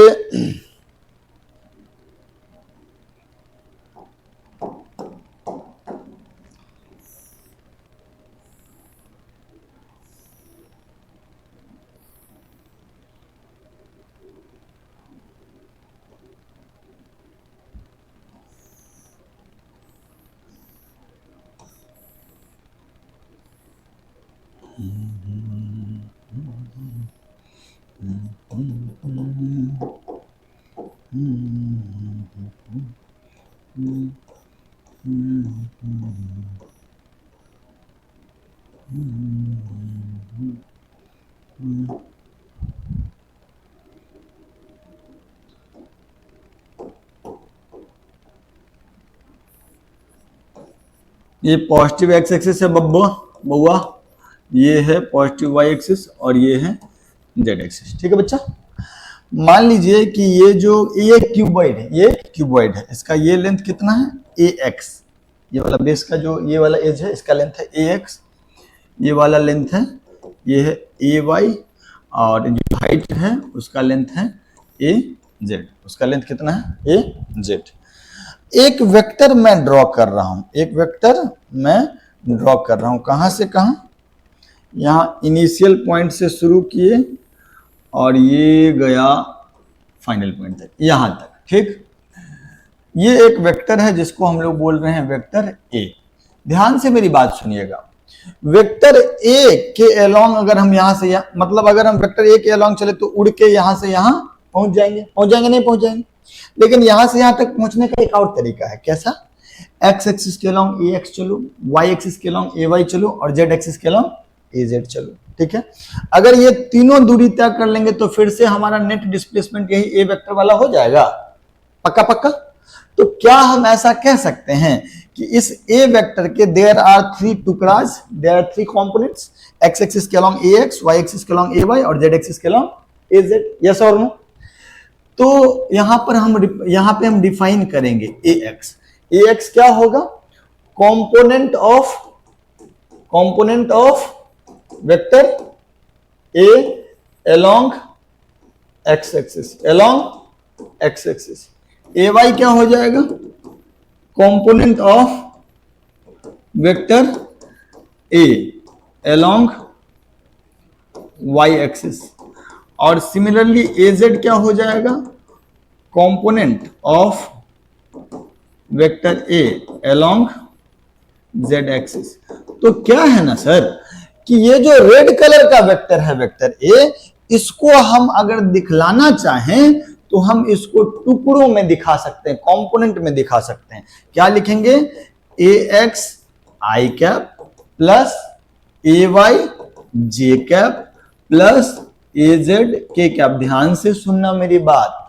ये पॉजिटिव एक्स एक्सिस है बउआ, ये है पॉजिटिव वाई एक्सिस और ये है जेड एक्सिस। ठीक है बच्चा, मान लीजिए कि ये जो ये क्यूबॉइड है, ये क्यूबॉइड है, इसका ये लेंथ कितना है ए एक्स, ये वाला बेस का जो ये वाला एज है इसका लेंथ है ए एक्स, ये वाला लेंथ है ये है ए वाई, और जो हाइट है उसका लेंथ है ए जेड। उसका लेंथ कितना है ए जेड। एक वेक्टर मैं ड्रॉ कर रहा हूं, एक वेक्टर मैं ड्रॉ कर रहा हूं, कहां से कहां, यहां इनिशियल पॉइंट से शुरू किए और ये गया फाइनल पॉइंट तक, यहां तक। ठीक, ये एक वेक्टर है जिसको हम लोग बोल रहे हैं वेक्टर ए। ध्यान से मेरी बात सुनिएगा, वेक्टर ए के अलोंग अगर हम यहां से मतलब अगर हम वेक्टर ए के अलोंग चले तो उड़ के यहां से यहां पहुंच जाएंगे, नहीं पहुंच जाएंगे, लेकिन यहां से यहां तक पहुंचने का एक और तरीका है। कैसा, एक्स एक्सिस के अलोंग ए एक्स चलो, वाई एक्सिस के अलोंग ए वाई चलो और जेड एक्सिस के अलोंग ए जेड चलो। ठीक है, अगर ये तीनों दूरी तय कर लेंगे तो फिर से हमारा नेट डिस्प्लेसमेंट यही ए वेक्टर वाला हो जाएगा, पक्का पक्का। तो क्या हम ऐसा कह सकते हैं कि इस ए वेक्टर के देयर आर थ्री टुकड़ाज, there are three components, X axis के along A X, Y axis के अलोंग ए वाई और जेड एक्सिस के अलोंग ए जेड, यस और नो। तो यहां पे हम डिफाइन करेंगे ए एक्स क्या होगा, component of vector A along X axis, along X axis. A Y क्या हो जाएगा, component of vector A along Y axis. और सिमिलरली ए जेड क्या हो जाएगा, component of vector A along Z axis. तो क्या है ना सर कि ये जो रेड कलर का वेक्टर है वेक्टर ए, इसको हम अगर दिखलाना चाहें तो हम इसको टुकड़ों में दिखा सकते हैं, कंपोनेंट में दिखा सकते हैं। क्या लिखेंगे, ए x I cap plus A Y J cap plus A Z के कैप। ध्यान से सुनना मेरी बात,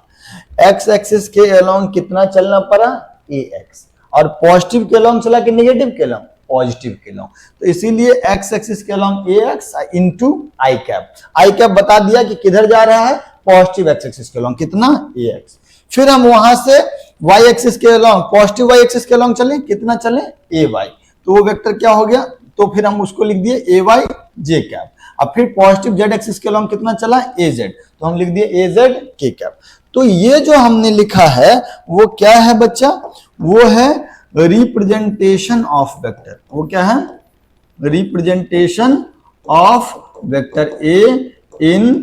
एक्स एक्सिस के अलोंग कितना चलना पड़ा, ए एक्स, और पॉजिटिव के अलोंग चला कि नेगेटिव के अलोंग, पॉजिटिव के अलोंग। तो इसीलिए एक्स एक्सिस के along A x into I cap. I cap बता दिया कि किधर जा रहा है, पॉजिटिव एक्स एक्सिस के अलोंग, कितना, ए एक्स। फिर हम वहां से वाई एक्सिस के अलोंग, पॉजिटिव वाई एक्सिस के अलोंग चले, कितना चले, ए वाई। तो वो वेक्टर क्या हो गया, तो फिर हम उसको लिख दिए ए वाई जे कैप। अब फिर पॉजिटिव जेड एक्सिस के अलोंग कितना चला, ए जेड, तो हम लिख दिए ए जेड के कैप। तो ये जो हमने लिखा है वो क्या है बच्चा, वो है रिप्रेजेंटेशन ऑफ वेक्टर। वो क्या है, representation of vector A in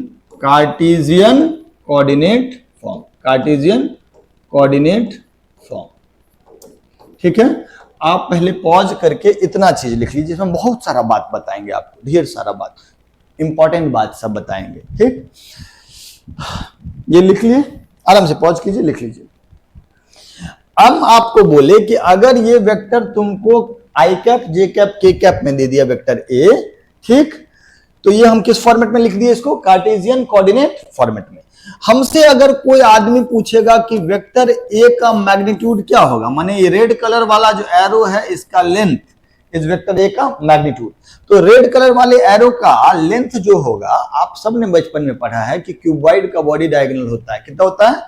Cartesian coordinate form, Cartesian coordinate form. ठीक है, आप पहले पॉज करके इतना चीज लिख लीजिए, इसमें बहुत सारा बात बताएंगे आपको, ढेर सारा बात, इंपॉर्टेंट बात सब बताएंगे। ठीक, ये लिख लिए, आराम से पॉज कीजिए, लिख लीजिए। अब आपको बोले कि अगर ये वेक्टर तुमको आई cap J cap K cap में दे दिया वेक्टर ए, ठीक, तो ये हम किस फॉर्मेट में लिख दिए इसको, कार्टेशियन कोऑर्डिनेट फॉर्मेट में। हमसे अगर कोई आदमी पूछेगा कि वेक्टर ए का मैग्नीट्यूड क्या होगा, माने ये रेड कलर वाला जो एरो है इसका लेंथ, इस वेक्टर ए का मैग्नीट्यूड, तो रेड कलर वाले एरो का लेंथ जो होगा, आप सबने बचपन में पढ़ा है कि क्यूबॉइड का बॉडी डायगोनल होता है, कितना होता है,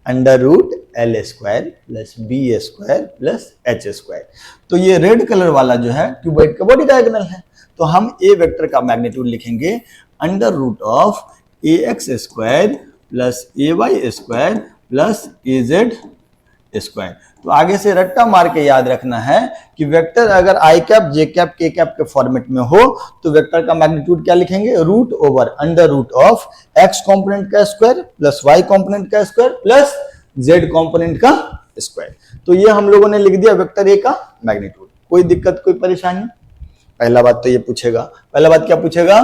under root L square plus B square plus H square. तो ये रेड कलर वाला जो है क्यूबॉइड का बॉडी डायगोनल है। तो हम ए वेक्टर का मैग्नीट्यूड लिखेंगे under root of A X square plus A Y square plus A Z square. तो आगे से रट्टा मार के याद रखना है कि वेक्टर अगर I cap J cap K cap के फॉर्मेट में हो तो वेक्टर का मैग्नीट्यूड क्या लिखेंगे, root over under root of X component का स्क्वायर प्लस वाई कंपोनेंट का स्क्वायर प्लस जेड कंपोनेंट का स्क्वायर। तो ये हम लोगों ने लिख दिया वेक्टर ए का मैग्नीट्यूड। कोई दिक्कत, कोई परेशानी? पहला बात तो ये पूछेगा, पहला बात क्या पूछेगा,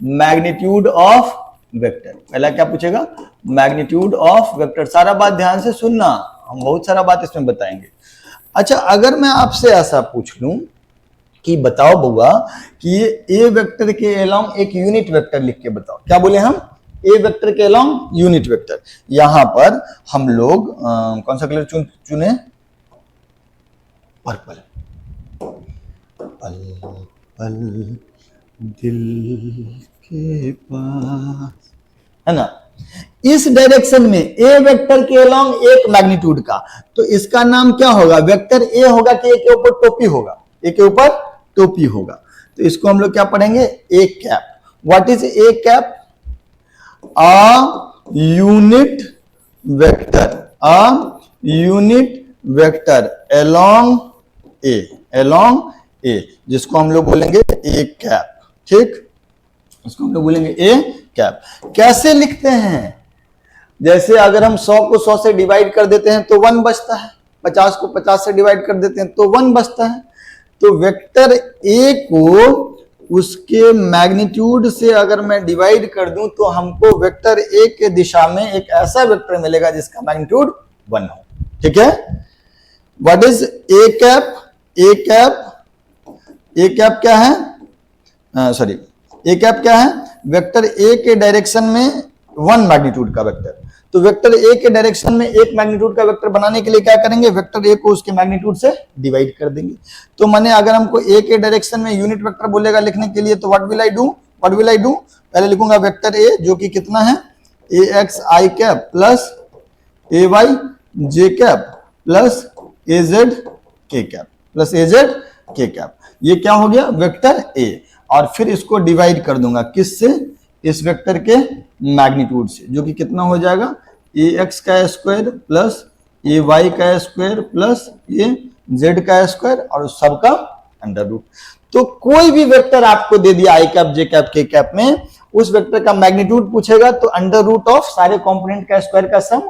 मैग्नीट्यूड ऑफ वेक्टर। पहला क्या पूछेगा, मैग्नीट्यूड ऑफ वेक्टर। सारा बात ध्यान से सुनना, हम बहुत सारा बात इसमें बताएंगे। अच्छा, अगर मैं आपसे ऐसा पूछ लूं कि बताओ बुआ कि ये ए वेक्टर के अलोंग एक यूनिट वेक्टर लिख के बताओ, क्या बोले हम, ए वेक्टर के अलोंग यूनिट वेक्टर। यहां पर हम लोग कौन सा कलर चुने, पर्पल। पल पल दिल के पास, है ना। इस डायरेक्शन में ए वेक्टर के अलोंग एक मैग्नीट्यूड का, तो इसका नाम क्या होगा, वेक्टर ए होगा कि ए के ऊपर टोपी होगा, ए के ऊपर टोपी होगा। तो इसको हम लोग क्या पढ़ेंगे, A cap. What is A cap, a unit vector, a unit vector along A, along A, जिसको हम लोग बोलेंगे ए कैप। ठीक, इसको हम लोग बोलेंगे ए कैप। कैसे लिखते हैं, जैसे अगर हम 100 को 100 से डिवाइड कर देते हैं तो 1 बचता है, 50 को 50 से डिवाइड कर देते हैं तो 1 बचता है। तो वेक्टर ए को उसके मैग्नीट्यूड से अगर मैं डिवाइड कर दूं तो हमको वेक्टर ए के दिशा में एक ऐसा वेक्टर मिलेगा जिसका मैग्नीट्यूड 1 हो। ठीक है, what is A cap, A cap, A cap क्या है, सॉरी, ए कैप क्या है, वेक्टर ए के डायरेक्शन में 1 मैग्नीट्यूड का वेक्टर। तो वेक्टर ए के डायरेक्शन में एक मैग्नीट्यूड का वेक्टर बनाने के लिए क्या करेंगे, वेक्टर ए को उसके मैग्नीट्यूड से डिवाइड कर देंगे। तो माने अगर हमको ए के डायरेक्शन में यूनिट वेक्टर बोलेगा लिखने के लिए, तो what will I do, what will I do, पहले लिखूंगा वेक्टर ए जो कि कितना है, ए x I cap plus A Y J cap plus A Z के कैप प्लस ए जेड के कैप। ये क्या हो गया, वेक्टर ए। और फिर इसको डिवाइड कर दूंगा किससे, इस वेक्टर के मैग्नीट्यूड से, जो कि कितना हो जाएगा ax का स्क्वायर प्लस ay का स्क्वायर प्लस z का स्क्वायर और सबका अंडर रूट। तो कोई भी वेक्टर आपको दे दिया आई cap J cap K cap में, उस वेक्टर का मैग्नीट्यूड पूछेगा तो अंडर रूट ऑफ सारे कंपोनेंट का स्क्वायर का सम,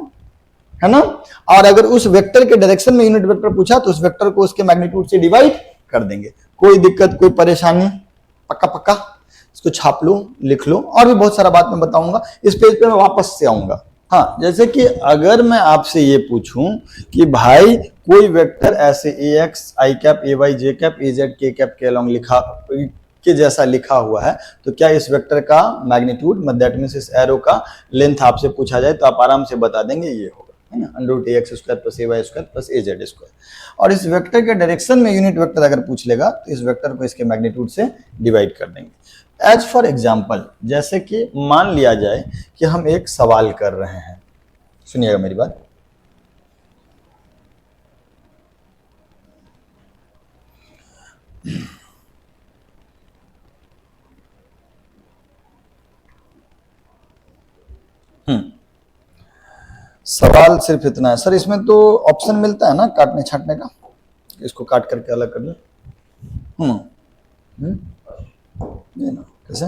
है ना। और अगर उस वेक्टर के डायरेक्शन में यूनिट वेक्टर पूछा तो उस वेक्टर को उसके मैग्नीट्यूड से डिवाइड कर देंगे। कोई दिक्कत कोई परेशानी? पक्का पक्का इसको छाप लो, लिख लो, और भी बहुत सारा बात मैं बताऊंगा। इस पेज पे मैं वापस से आऊंगा। हाँ, जैसे कि अगर मैं आपसे ये पूछूं कि भाई कोई वेक्टर ऐसे ax i cap ay j cap az k cap के अलॉन्ग लिखा के जैसा लिखा हुआ है, तो क्या इस वेक्टर का मैग्नीट्यूड, दैट मींस इस एरो का लेंथ आपसे पूछा जाए तो आप आराम से बता देंगे ये होगा, है ना, under root ax square plus ay square plus az square. और इस वेक्टर के डायरेक्शन में यूनिट वेक्टर अगर पूछ लेगा तो इस वेक्टर को इसके मैग्नीट्यूड से डिवाइड कर देंगे। एज फॉर एग्जाम्पल, जैसे कि मान लिया जाए कि हम एक सवाल कर रहे हैं, सुनिएगा मेरी बात। सवाल सिर्फ इतना है सर, इसमें तो ऑप्शन मिलता है ना काटने छाटने का, इसको काट करके अलग कर ले। ये ना कैसे,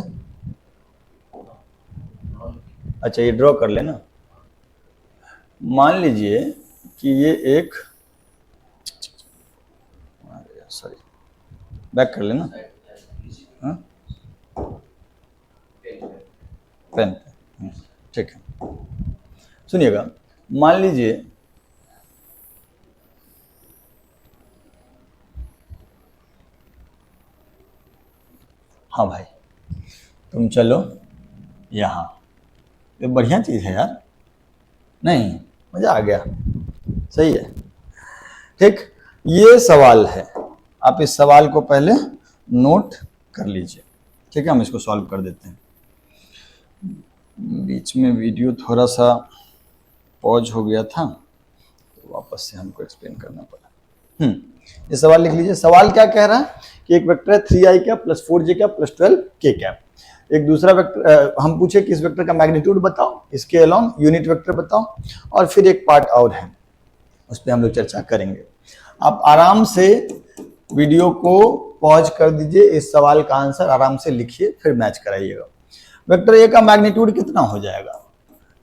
अच्छा ये ड्रॉ कर लेना। मान लीजिए कि ये एक, सॉरी बैक कर लेना, पेन, ठीक है। सुनिएगा, मान लीजिए हाँ भाई तुम चलो यहाँ, ये बढ़िया चीज़ है यार, नहीं मज़ा आ गया, सही है, ठीक। ये सवाल है, आप इस सवाल को पहले नोट कर लीजिए, ठीक है। हम इसको सॉल्व कर देते हैं। बीच में वीडियो थोड़ा सा पॉज हो गया था तो वापस से हमको एक्सप्लेन करना पड़ा। ये सवाल लिख लीजिए। सवाल क्या कह रहा है कि एक वेक्टर है 3i cap plus 4j cap plus 12k cap. एक दूसरा वेक्टर हम पूछे कि इस वेक्टर का मैग्नीट्यूड बताओ, इसके अलॉन्ग यूनिट वेक्टर बताओ, और फिर एक पार्ट और है उस पर हम लोग चर्चा करेंगे। आप आराम से वीडियो को पॉज कर दीजिए, इस सवाल का आंसर आराम से लिखिए, फिर मैच कराइएगा। वेक्टर ए का मैग्नीट्यूड कितना हो जाएगा?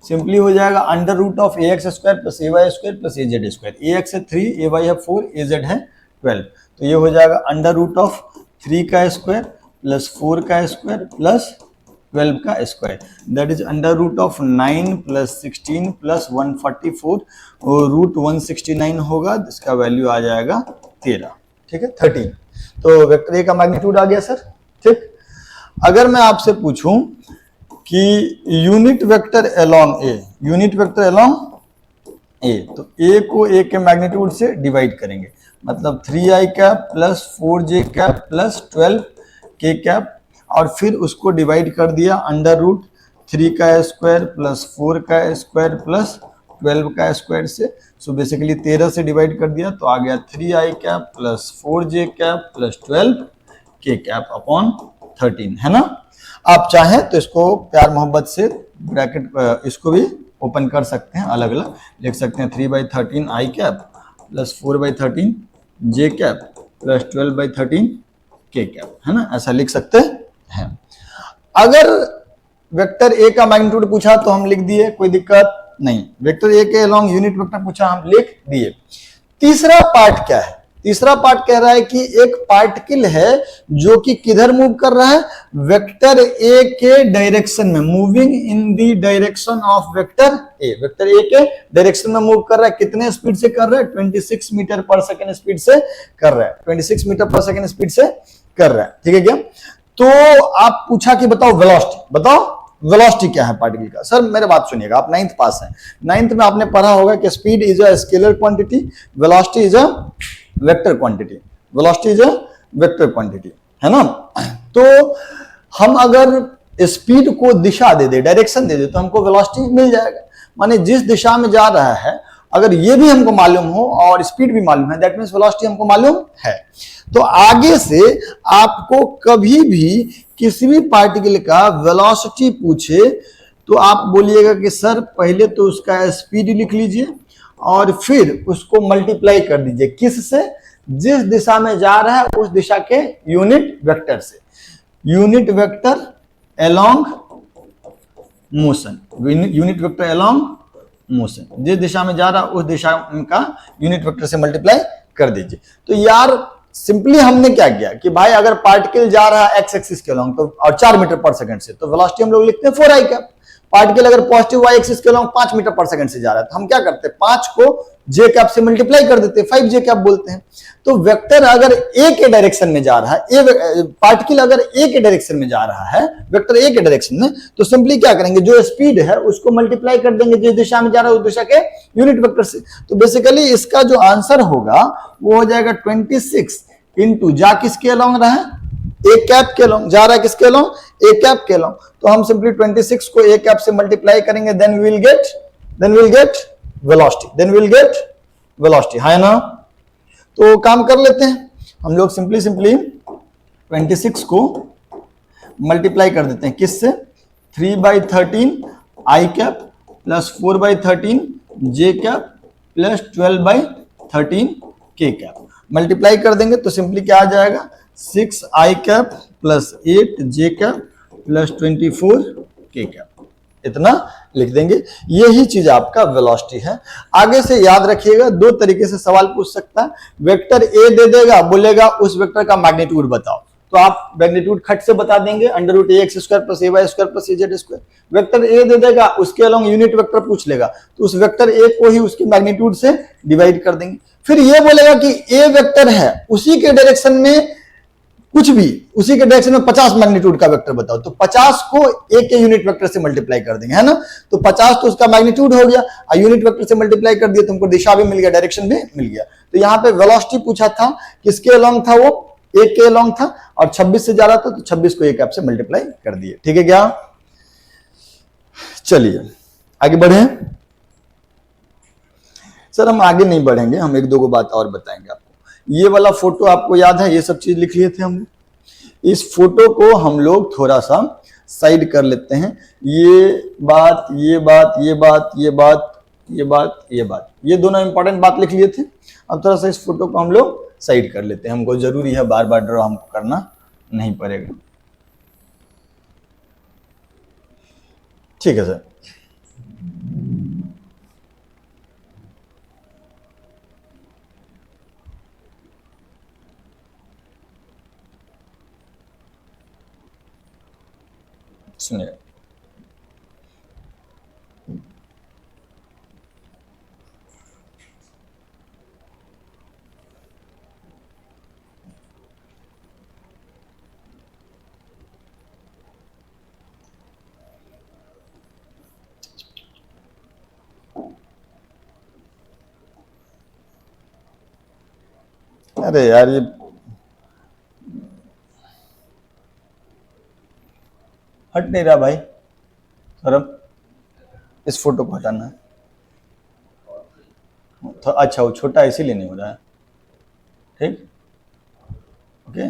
सिंपली हो जाएगा under root of ax square plus ay square plus az square. ax है 3, ay है 4, az है 12, तो ये हो जाएगा अंडर रूट ऑफ 3 का स्क्वायर प्लस 4 का स्क्वायर प्लस 12 का square, that is under root of 9 plus 16 plus 144, और रूट 169 होगा, जिसका वैल्यू आ जाएगा 13, ठीक है 13। तो वेक्टर ए का मैग्नीट्यूड आ गया सर, ठीक। अगर मैं आपसे पूछूं कि यूनिट वेक्टर अलोंग ए, यूनिट वेक्टर अलोंग ए, तो ए को ए के मैग्नीट्यूड से डिवाइड करेंगे, मतलब 3i cap plus 4j cap plus 12k cap, और फिर उसको डिवाइड कर दिया अंडर रूट 3 का स्क्वायर प्लस 4 का स्क्वायर प्लस 12 का स्क्वायर से। सो बेसिकली 13 से डिवाइड कर दिया तो आ गया 3i cap plus 4j cap plus 12k cap upon 13, है ना। आप चाहें तो इसको प्यार मोहब्बत से ब्रैकेट इसको भी ओपन कर सकते हैं, अलग अलग लिख सकते हैं 3/13 i cap plus 4/13 j cap plus 12/13 k cap, है ना, ऐसा लिख सकते हैं। अगर वेक्टर ए का मैग्नीट्यूड पूछा तो हम लिख दिए, कोई दिक्कत नहीं। वेक्टर ए के अलोंग यूनिट वेक्टर पूछा, हम लिख दिए। तीसरा पार्ट क्या है? तीसरा पार्ट कह रहा है कि एक पार्टिकल है जो कि किधर मूव कर रहा है, वेक्टर ए के डायरेक्शन में, moving in the direction of vector A. Vector A के डायरेक्शन में मूव कर रहा है, कितने स्पीड से कर रहा है? 26 मीटर पर सेकंड स्पीड से कर रहा है, 26 मीटर पर सेकंड स्पीड से कर रहा है, ठीक है क्या। तो आप पूछा कि बताओ वेलोसिटी, बताओ वेलोसिटी क्या है पार्टिकल का। सर मेरे बात सुनिएगा, आप 9th पास हैं, 9th में आपने पढ़ा होगा कि speed is a scalar quantity, velocity is a vector quantity, velocity is a vector quantity, है ना। तो हम अगर स्पीड को दिशा दे दे, डायरेक्शन दे दे, तो हमको वेलोसिटी मिल जाएगा। माने जिस दिशा में जा रहा है अगर ये भी हमको मालूम हो और स्पीड भी मालूम है, दैट मीन्स वेलोसिटी हमको मालूम है। तो आगे से आपको कभी भी किसी भी पार्टिकल का वेलोसिटी पूछे तो आप बोलिएगा कि सर पहले तो उसका स्पीड लिख लीजिए और फिर उसको मल्टीप्लाई कर दीजिए किससे, जिस दिशा में जा रहा है उस दिशा के यूनिट वेक्टर से, unit vector along motion, unit vector along motion, जिस दिशा में जा रहा है उस दिशा का यूनिट वेक्टर से मल्टीप्लाई कर दीजिए। तो यार सिंपली हमने क्या किया कि भाई अगर पार्टिकल जा रहा है एक्स एक्सिस के अलोंग तो और 4 मीटर पर सेकंड से, तो वेलोसिटी हम लोग लिखते हैं 4i कैप। पार्टिकल अगर पॉजिटिव वाई एक्सिस के अलोंग 5 मीटर पर सेकंड से जा रहा है तो हम क्या करते हैं 5 को जे कैप से मल्टीप्लाई कर देते हैं, 5j कैप बोलते हैं। तो वेक्टर अगर ए के डायरेक्शन में जा रहा है, पार्टिकल अगर ए के डायरेक्शन में जा रहा है, वेक्टर ए के डायरेक्शन में, तो सिंपली क्या करेंगे जो स्पीड है उसको मल्टीप्लाई कर देंगे जिस दिशा में जा रहा है उस दिशा के यूनिट वेक्टर से। तो बेसिकली इसका जो आंसर होगा वो हो जाएगा 26 इंटू, जा किसके अलोंग रहा है, ए कैप के अलोंग जा रहा है, किसके अलोंग, ए कैप के अलोंग। तो हम सिंपली 26 को ए कैप से मल्टीप्लाई करेंगे, then we will get velocity, है ना। तो काम कर लेते हैं हम लोग, सिंपली 26 को मल्टीप्लाई कर देते हैं किससे, 3/13 आई कैप प्लस 4/13 जे कैप प्लस 12/13 के कैप। मल्टीप्लाई कर देंगे तो सिंपली क्या आ जाएगा, 6i cap plus 8j cap plus 24 के कैप, इतना लिख देंगे। यही चीज आपका वेलोसिटी है। आगे से याद रखिएगा, दो तरीके से सवाल पूछ सकता है। वेक्टर ए दे देगा, बोलेगा उस वेक्टर का मैग्नीट्यूड बताओ, तो आप मैग्नीट्यूड खट से बता देंगे, √ax² + ay² + az²। Vector A दे देगा, उसके अलोंग यूनिट वेक्टर पूछ लेगा, तो उस वेक्टर ए को ही उसके मैग्नीट्यूड से डिवाइड कर देंगे। फिर ये बोलेगा कि ए वेक्टर है, उसी के डायरेक्शन में कुछ भी, उसी के डायरेक्शन में 50 मैग्नीट्यूड का वेक्टर बताओ, तो 50 को ए के यूनिट वेक्टर से मल्टीप्लाई कर देंगे, है ना। तो 50 तो उसका मैग्नीट्यूड हो गया, और यूनिट वेक्टर से मल्टीप्लाई कर दिया, तुमको दिशा भी मिल गया, डायरेक्शन भी मिल गया। तो यहाँ पे वेलोसिटी पूछा था, किसके अलोंग था, वो ए के अलोंग था, और 26 से जा रहा था, तो 26 को ए कैप से मल्टीप्लाई कर दिए। ठीक है क्या, चलिए आगे बढ़े। सर हम आगे नहीं बढ़ेंगे, हम एक दो बात और बताएंगे आपको। ये वाला फोटो आपको याद है, ये सब चीज लिख लिए थे हम। इस फोटो को हम लोग थोड़ा सा साइड कर लेते हैं। ये बात, ये बात, ये बात, ये बात, ये बात, ये बात, ये दोनों इंपॉर्टेंट बात लिख लिए थे। अब थोड़ा सा इस फोटो को हम लोग साइड कर लेते हैं, हमको जरूरी है, बार बार ड्रॉ हमको करना नहीं पड़ेगा। ठीक है सर। सुनिए, अरे यार ये हट नहीं रहा भाई, सौरभ इस फोटो को हटाना है। तो अच्छा वो छोटा इसीलिए नहीं हो रहा है, ठीक, ओके।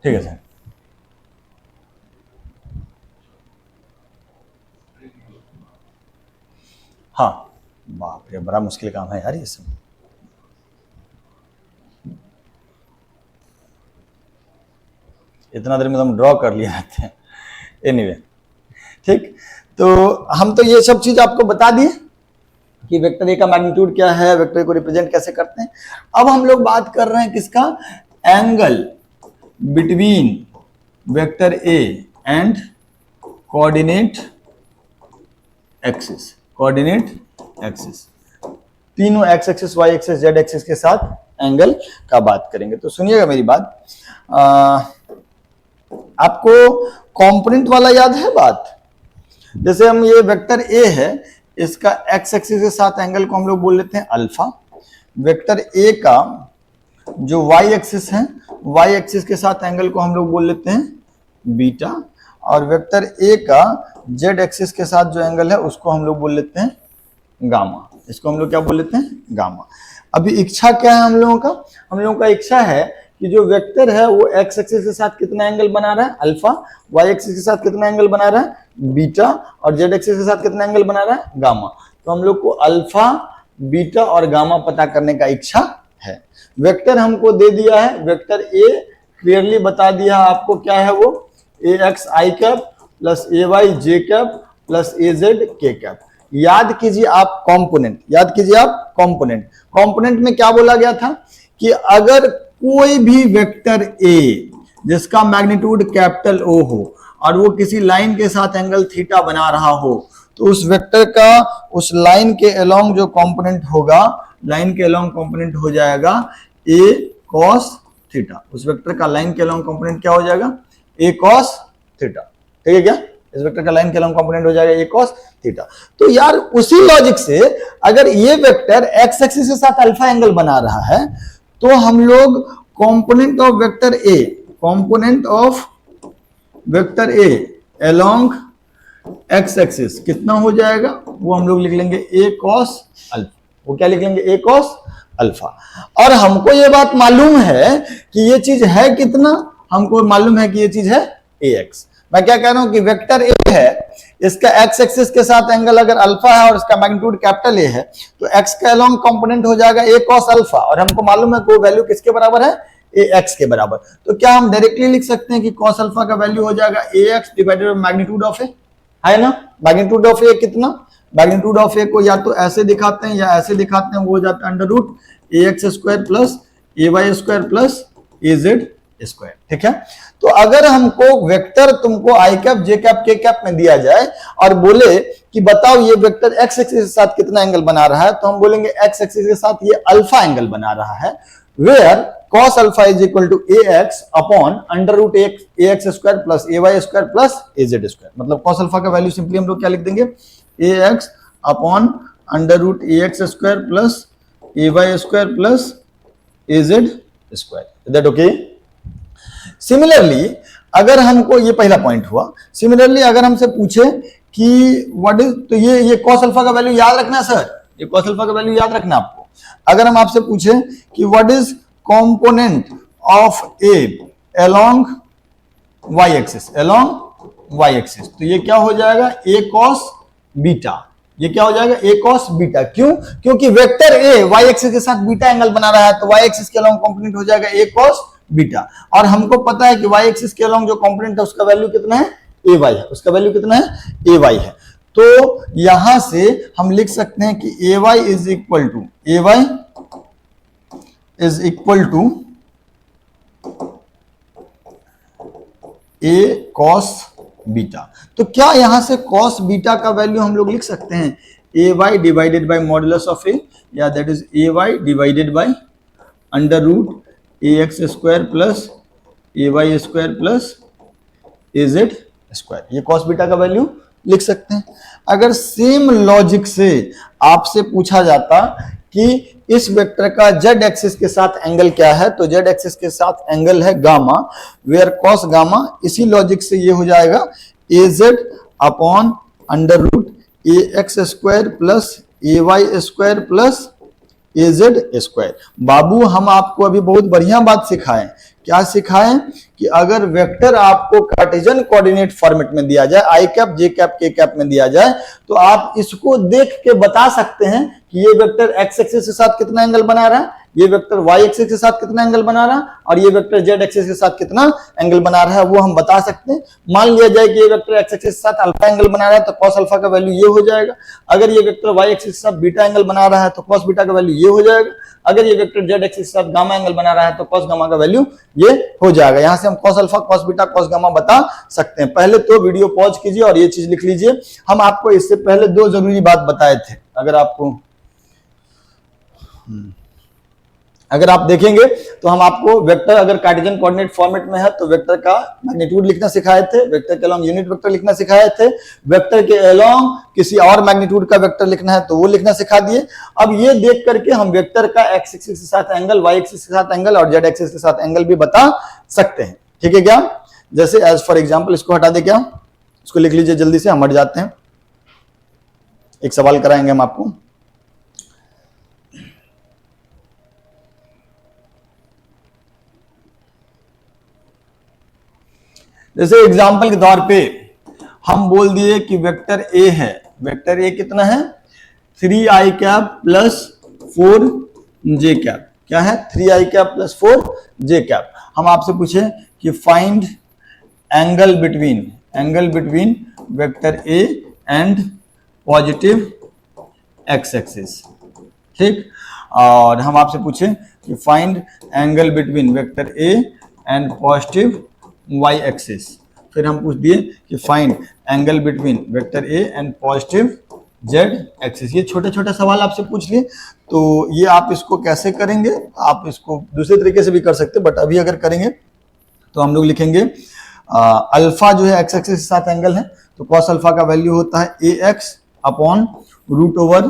ठीक है सर। हाँ, बाप रे बड़ा मुश्किल काम है यार ये सब। इतना देर में तो हम ड्रॉ कर लिए रहते हैं। एनीवे, ठीक, तो हम तो ये सब चीज आपको बता दिए कि वेक्टर ए का मैग्नीट्यूड क्या है, वेक्टर ए को रिप्रेजेंट कैसे करते हैं। अब हम लोग बात कर रहे हैं किसका, angle between vector A and coordinate axis. Coordinate axis, तीनों X axis, Y axis, Z axis के साथ एंगल का बात करेंगे। तो सुनिएगा मेरी बात, आपको कंपोनेंट वाला याद है बात। जैसे हम ये वेक्टर ए है, इसका एक्स एक्सिस के साथ एंगल को हम लोग बोल लेते हैं अल्फा। वेक्टर ए का जो वाई एक्सिस है, वाई एक्सिस के साथ एंगल को हम लोग बोल लेते हैं बीटा, और वेक्टर ए का जेड एक्सिस के साथ जो एंगल है उसको हम लोग बोल लेते हैं गामा। इसको हम लोग क्या बोल लेते हैं, गामा। अभी इच्छा क्या है हम लोगों का, हम लोगों का इच्छा है कि जो वेक्टर है वो एक्स एक्सिस के साथ कितना एंगल बना रहा है अल्फा, वाई एक्सिस के साथ कितना एंगल बना रहा है बीटा, और जेड एक्सिस के साथ कितना एंगल बना रहा है गामा। तो हम लोग को अल्फा, बीटा और गामा पता करने का इच्छा है। वेक्टर हमको दे दिया है, वेक्टर ए क्लियरली बता दिया आपको क्या है, वो ए x I cap plus A Y J cap plus A Z के कैप। याद कीजिए आप कंपोनेंट, याद कीजिए आप कंपोनेंट। कंपोनेंट में क्या बोला गया था कि अगर कोई भी वेक्टर ए जिसका मैग्नीट्यूड कैपिटल ओ हो और वो किसी लाइन के साथ एंगल थीटा बना रहा हो, तो उस वेक्टर का उस लाइन के अलोंग जो कंपोनेंट होगा, लाइन के अलोंग कंपोनेंट हो जाएगा ए कॉस थीटा। उस वेक्टर का लाइन के अलोंग कंपोनेंट क्या हो जाएगा, ए कॉस थीटा। ठीक है क्या, इस वेक्टर का लाइन के अलोंग कंपोनेंट हो जाएगा ए कॉस थीटा। तो यार उसी लॉजिक से अगर ये वेक्टर एक्स एक्सिस के साथ अल्फा एंगल बना रहा है, तो हम लोग component of vector A, component of vector A along X axis कितना हो जाएगा, वो हम लोग लिख लेंगे ए कॉस अल्फा। वो क्या लिख लेंगे, ए कॉस अल्फा। और हमको ये बात मालूम है कि ये चीज है कितना, हमको मालूम है कि ये चीज है ए एक्स। मैं क्या कह रहा हूं कि वेक्टर ए है, इसका एक्स एक्सिस के साथ एंगल अगर अल्फा है और इसका मैग्नीट्यूड कैपिटल ए है, तो एक्स का अलोंग कंपोनेंट हो जाएगा ए कॉस अल्फा, और हमको मालूम है वो वैल्यू किसके बराबर है, ए एक्स के बराबर। तो क्या हम डायरेक्टली लिख सकते हैं कि कॉस अल्फा का वैल्यू हो जाएगा A X divided by magnitude of A, है ना। मैग्नीट्यूड ऑफ ए कितना, मैग्नीट्यूड ऑफ ए को या तो ऐसे दिखाते हैं या ऐसे दिखाते हैं, वो हो जाता है under root A X square plus A Y square plus A Z square. ठीक है, तो अगर हमको वेक्टर तुमको आई cap J cap K cap में दिया जाए और बोले कि बताओ ये वेक्टर एक्स एक्सिस के साथ कितना एंगल बना रहा है, तो हम बोलेंगे एक्स एक्सिस के साथ ये अल्फा एंगल बना रहा है, where cos alpha is equal to A X upon under root A X square plus A Y square plus A Z square. मतलब cos अल्फा का वैल्यू सिंपली हम लोग क्या लिख देंगे, A X upon under root A X square plus A Y square plus A Z square. Is that okay? Similarly अगर हमको, ये पहला पॉइंट हुआ, सिमिलरली अगर हमसे पूछे कि व्हाट इज, तो ये cos अल्फा का वैल्यू याद रखना सर, ये cos अल्फा का वैल्यू याद रखना आपको। अगर हम आपसे पूछे कि what is component of A along Y axis, along Y axis, तो ये क्या हो जाएगा, ए कॉस बीटा। ये क्या हो जाएगा, ए कॉस बीटा। क्यों? क्योंकि वेक्टर ए वाई एक्सिस के साथ बीटा एंगल बना रहा है, तो वाई एक्सिस के अलोंग कंपोनेंट हो जाएगा ए कॉस बीटा। और हमको पता है कि वाई एक्सिस के अलोंग जो कंपोनेंट है उसका वैल्यू कितना है, ए वाई है, उसका वैल्यू कितना है, ए वाई है। तो यहां से हम लिख सकते हैं कि A Y is equal to, A Y is equal to A cos beta. तो क्या यहां से कॉस बीटा का वैल्यू हम लोग लिख सकते हैं, A Y divided by modulus of A, या that is A Y divided by under root A X square plus A Y square plus A Z square. ये कॉस बीटा का value लिख सकते हैं। अगर सेम लॉजिक से आपसे पूछा जाता कि इस वेक्टर का जेड एक्सिस के साथ एंगल क्या है, तो जेड एक्सिस के साथ एंगल है गामा, वेयर कॉस गामा, इसी लॉजिक से ये हो जाएगा ए Z upon under root A X square plus A Y square plus A Z square. बाबू हम आपको अभी बहुत बढ़िया बात सिखाएं। क्या सिखाएं कि अगर वेक्टर आपको कार्टेशियन कोऑर्डिनेट फॉर्मेट में दिया जाए, आई cap J cap K cap में दिया जाए, तो आप इसको देख के बता सकते हैं कि ये वेक्टर एक्स एक्सिस के साथ कितना एंगल बना रहा है, ये वेक्टर वाई एक्सिस के साथ कितना एंगल बना रहा है, और ये वेक्टर जेड एक्सिस के साथ कितना एंगल बना रहा है, वो हम बता सकते हैं। मान लिया जाए कि ये वेक्टर एक्स एक्सिस के साथ अल्फा एंगल बना रहा है, तो cos अल्फा का वैल्यू ये हो जाएगा। अगर ये वेक्टर वाई एक्सिस के साथ बीटा एंगल बना रहा है, तो cos बीटा का वैल्यू ये हो जाएगा। अगर ये वेक्टर जेड एक्सिस के साथ गामा एंगल बना रहा है, तो cos गामा का वैल्यू ये हो जाएगा। यहां से हम cos alpha, cos beta, cos gamma बता सकते हैं। पहले तो वीडियो पॉज कीजिए और ये चीज लिख लीजिए। हम आपको इससे पहले दो जरूरी बात बताए थे। अगर आप देखेंगे तो हम आपको वेक्टर अगर कार्टेशियन कोऑर्डिनेट फॉर्मेट में है तो वेक्टर का मैग्नीट्यूड लिखना सिखाए थे, वेक्टर के अलोंग यूनिट वेक्टर लिखना सिखाए थे, वेक्टर के अलोंग किसी और मैग्नीट्यूड का वेक्टर लिखना है तो वो लिखना सिखा दिए। अब ये देख करके हम वेक्टर का एक्स एक्सिस के साथ एंगल, वाई एक्सिस के साथ एंगल और जेड एक्सिस के साथ एंगल भी बता सकते हैं। ठीक है क्या? जैसे एज फॉर एग्जाम्पल इसको हटा दे, क्या इसको लिख लीजिए जल्दी से, हम हट जाते हैं। एक सवाल कराएंगे हम आपको। जैसे एग्जाम्पल के तौर पे हम बोल दिए कि वेक्टर ए है, वेक्टर ए कितना है 3i cap plus 4j cap. क्या है? 3i cap plus 4j cap. हम आपसे पूछे कि find angle between vector A and positive X axis. ठीक, और हम आपसे पूछे कि find angle between vector A and positive Y axis. फिर हम पूछ दिए कि find angle between vector A and positive Z axis. ये छोटे छोटे सवाल आपसे पूछ लिए, तो ये आप इसको कैसे करेंगे? आप इसको दूसरे तरीके से भी कर सकते, बट अभी अगर करेंगे तो हम लोग लिखेंगे अल्फा जो है एक्स एक्सिस के साथ एंगल है, तो कॉस अल्फा का वैल्यू होता है ए X upon root over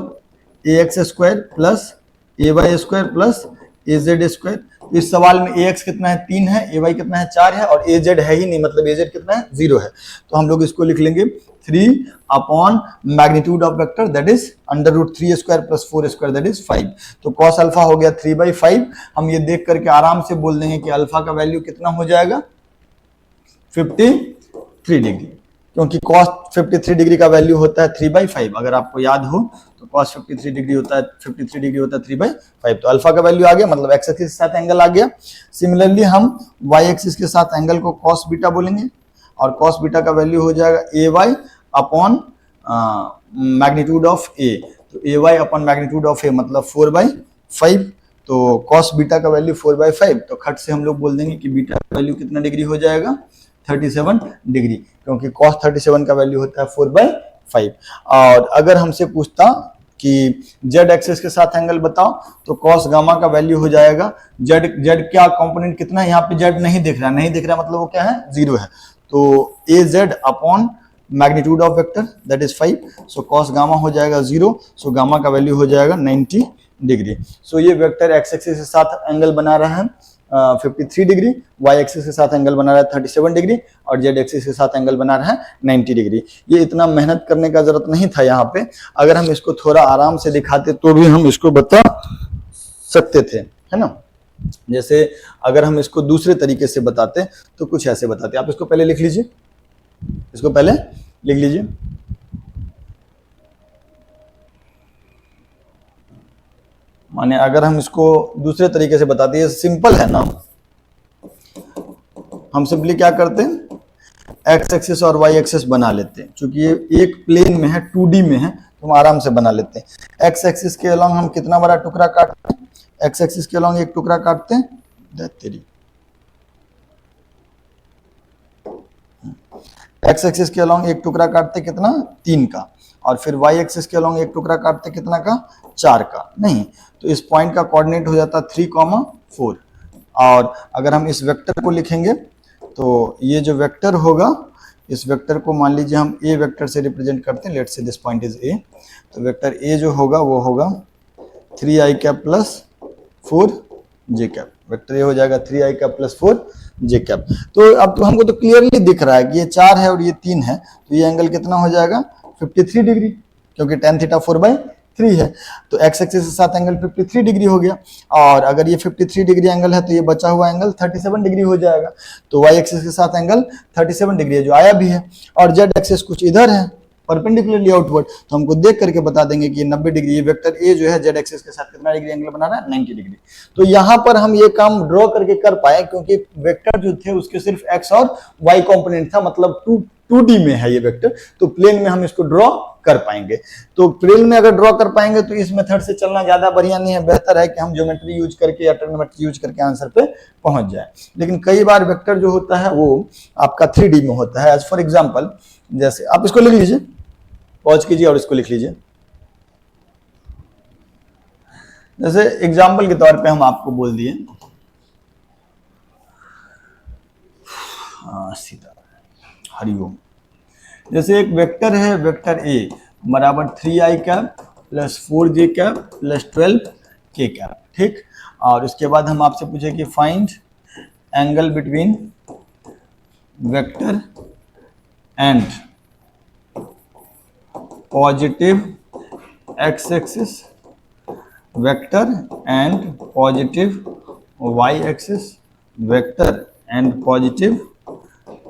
A X square plus A Y square plus A Z square. इस सवाल में ए एक्स कितना है 3 है, ए वाई कितना है 4 है और ए जेड है ही नहीं, मतलब ए जेड कितना है 0 है। तो हम लोग इसको लिख लेंगे 3 upon magnitude of vector that is under root 3 square plus 4 square that is 5। तो कॉस अल्फा हो गया 3/5। हम ये देख करके आराम से बोल देंगे कि अल्फा का वैल्यू कितना हो जाएगा 53 डिग्री, क्योंकि कॉस 53 डिग्री का वैल्यू होता है 3/5। अगर आपको याद हो तो कॉस 53 डिग्री होता है 3/5। तो अल्फा का वैल्यू आ गया, मतलब एक्स एक्सिस के साथ एंगल आ गया। सिमिलरली हम वाई एक्सिस के साथ एंगल को कॉस बीटा बोलेंगे और कॉस बीटा का वैल्यू हो जाएगा ए वाई अपॉन मैग्नीट्यूड ऑफ ए। तो ए वाई अपॉन मैग्नीट्यूड ऑफ ए मतलब 4/5। तो कॉस बीटा का वैल्यू 4/5, तो खट से हम लोग बोल देंगे कि बीटा का वैल्यू कितना डिग्री हो जाएगा 37 डिग्री, क्योंकि cos 37 का वैल्यू होता है 4/5। और अगर हमसे पूछता कि z एक्सिस के साथ एंगल बताओ, तो cos गामा का वैल्यू हो जाएगा z क्या कंपोनेंट कितना है, यहाँ पे z नहीं दिख रहा मतलब वो क्या है 0 है। तो A Z upon magnitude of vector that is 5, so cos gamma हो जाएगा 0, सो गामा का वैल्यू हो जाएगा 90 डिग्री। सो ये वेक्टर एक्स एक्सिस के साथ एंगल बना रहा है 53 डिग्री, वाई एक्सिस के साथ एंगल बना रहा है 37 डिग्री और जेड एक्सिस के साथ एंगल बना रहा है 90 डिग्री। ये इतना मेहनत करने का जरूरत नहीं था यहाँ पे। अगर हम इसको थोड़ा आराम से दिखाते तो भी हम इसको बता सकते थे, है ना। जैसे अगर हम इसको दूसरे तरीके से बताते तो कुछ ऐसे बताते। आप इसको पहले लिख लीजिए, इसको पहले लिख लीजिए। माने अगर हम इसको दूसरे तरीके से बताते, ये सिंपल है ना, हम सिंपली क्या करते हैं एक्स एक्सिस और वाई एक्सिस बना लेते हैं। चूंकि ये एक प्लेन में है 2D में है तो हम आराम से बना लेते हैं। एक्स एक्सिस के अलोंग हम कितना बड़ा टुकड़ा काटते हैं, एक्स एक्सिस के अलोंग एक टुकड़ा काटते हैं तेरी, एक्स एक्सिस के अलोंग एक टुकड़ा काटते कितना 3 का, और फिर वाई एक्सिस के अलोंग एक टुकड़ा काटते कितना का 4 का। नहीं, तो इस पॉइंट का कोऑर्डिनेट हो जाता 3,4। और अगर हम इस वेक्टर को लिखेंगे तो ये जो वेक्टर होगा, इस वेक्टर को मान लीजिए हम ए वेक्टर से रिप्रेजेंट करते हैं, let's say this point is a. तो वेक्टर ए जो होगा वो होगा 3i cap plus 4j cap. Vector A हो जाएगा 3i cap plus 4j cap. तो अब तो हमको तो क्लियरली दिख रहा है कि ये 4 है और ये 3 है, तो ये एंगल कितना हो जाएगा 53 डिग्री, क्योंकि tan थीटा 4/3 है। तो एक्स एक्सिस के साथ एंगल 53 डिग्री हो गया, और अगर ये 53 डिग्री एंगल है तो ये बचा हुआ एंगल 37 डिग्री हो जाएगा। तो वाई एक्सिस के साथ एंगल 37 डिग्री है जो आया भी है, और जेड एक्सिस कुछ इधर है परपेंडिकुलरली आउटवर्ड, तो हमको देख करके बता देंगे कि ये 90 डिग्री। ये वेक्टर ए जो है जेड एक्सिस के साथ कितना डिग्री एंगल बना रहा है 90 डिग्री। तो यहाँ पर हम ये काम ड्रॉ करके कर पाए, क्योंकि वेक्टर जो थे उसके सिर्फ एक्स और वाई कंपोनेंट था, मतलब 2D में है ये वेक्टर, तो प्लेन में हम इसको ड्रॉ कर पाएंगे। तो प्लेन में अगर ड्रॉ कर पाएंगे तो इस मेथड से चलना ज्यादा बढ़िया नहीं है, बेहतर है कि हम ज्योमेट्री यूज करके या ट्रिग्नोमेट्री यूज करके आंसर पे पहुंच जाए। लेकिन कई बार वेक्टर जो होता है वो आपका 3D में होता है। एज फॉर एग्जाम्पल, जैसे आप इसको लिख लीजिए, पॉज कीजिए और इसको लिख लीजिए। जैसे एग्जाम्पल के तौर पे हम आपको बोल दिए हरिओम। जैसे एक वेक्टर है, वेक्टर ए बराबर 3i cap plus 4j cap plus 12k cap, ठीक। और उसके बाद हम आपसे पूछे कि find angle between vector and positive X axis, vector and positive Y axis, vector and positive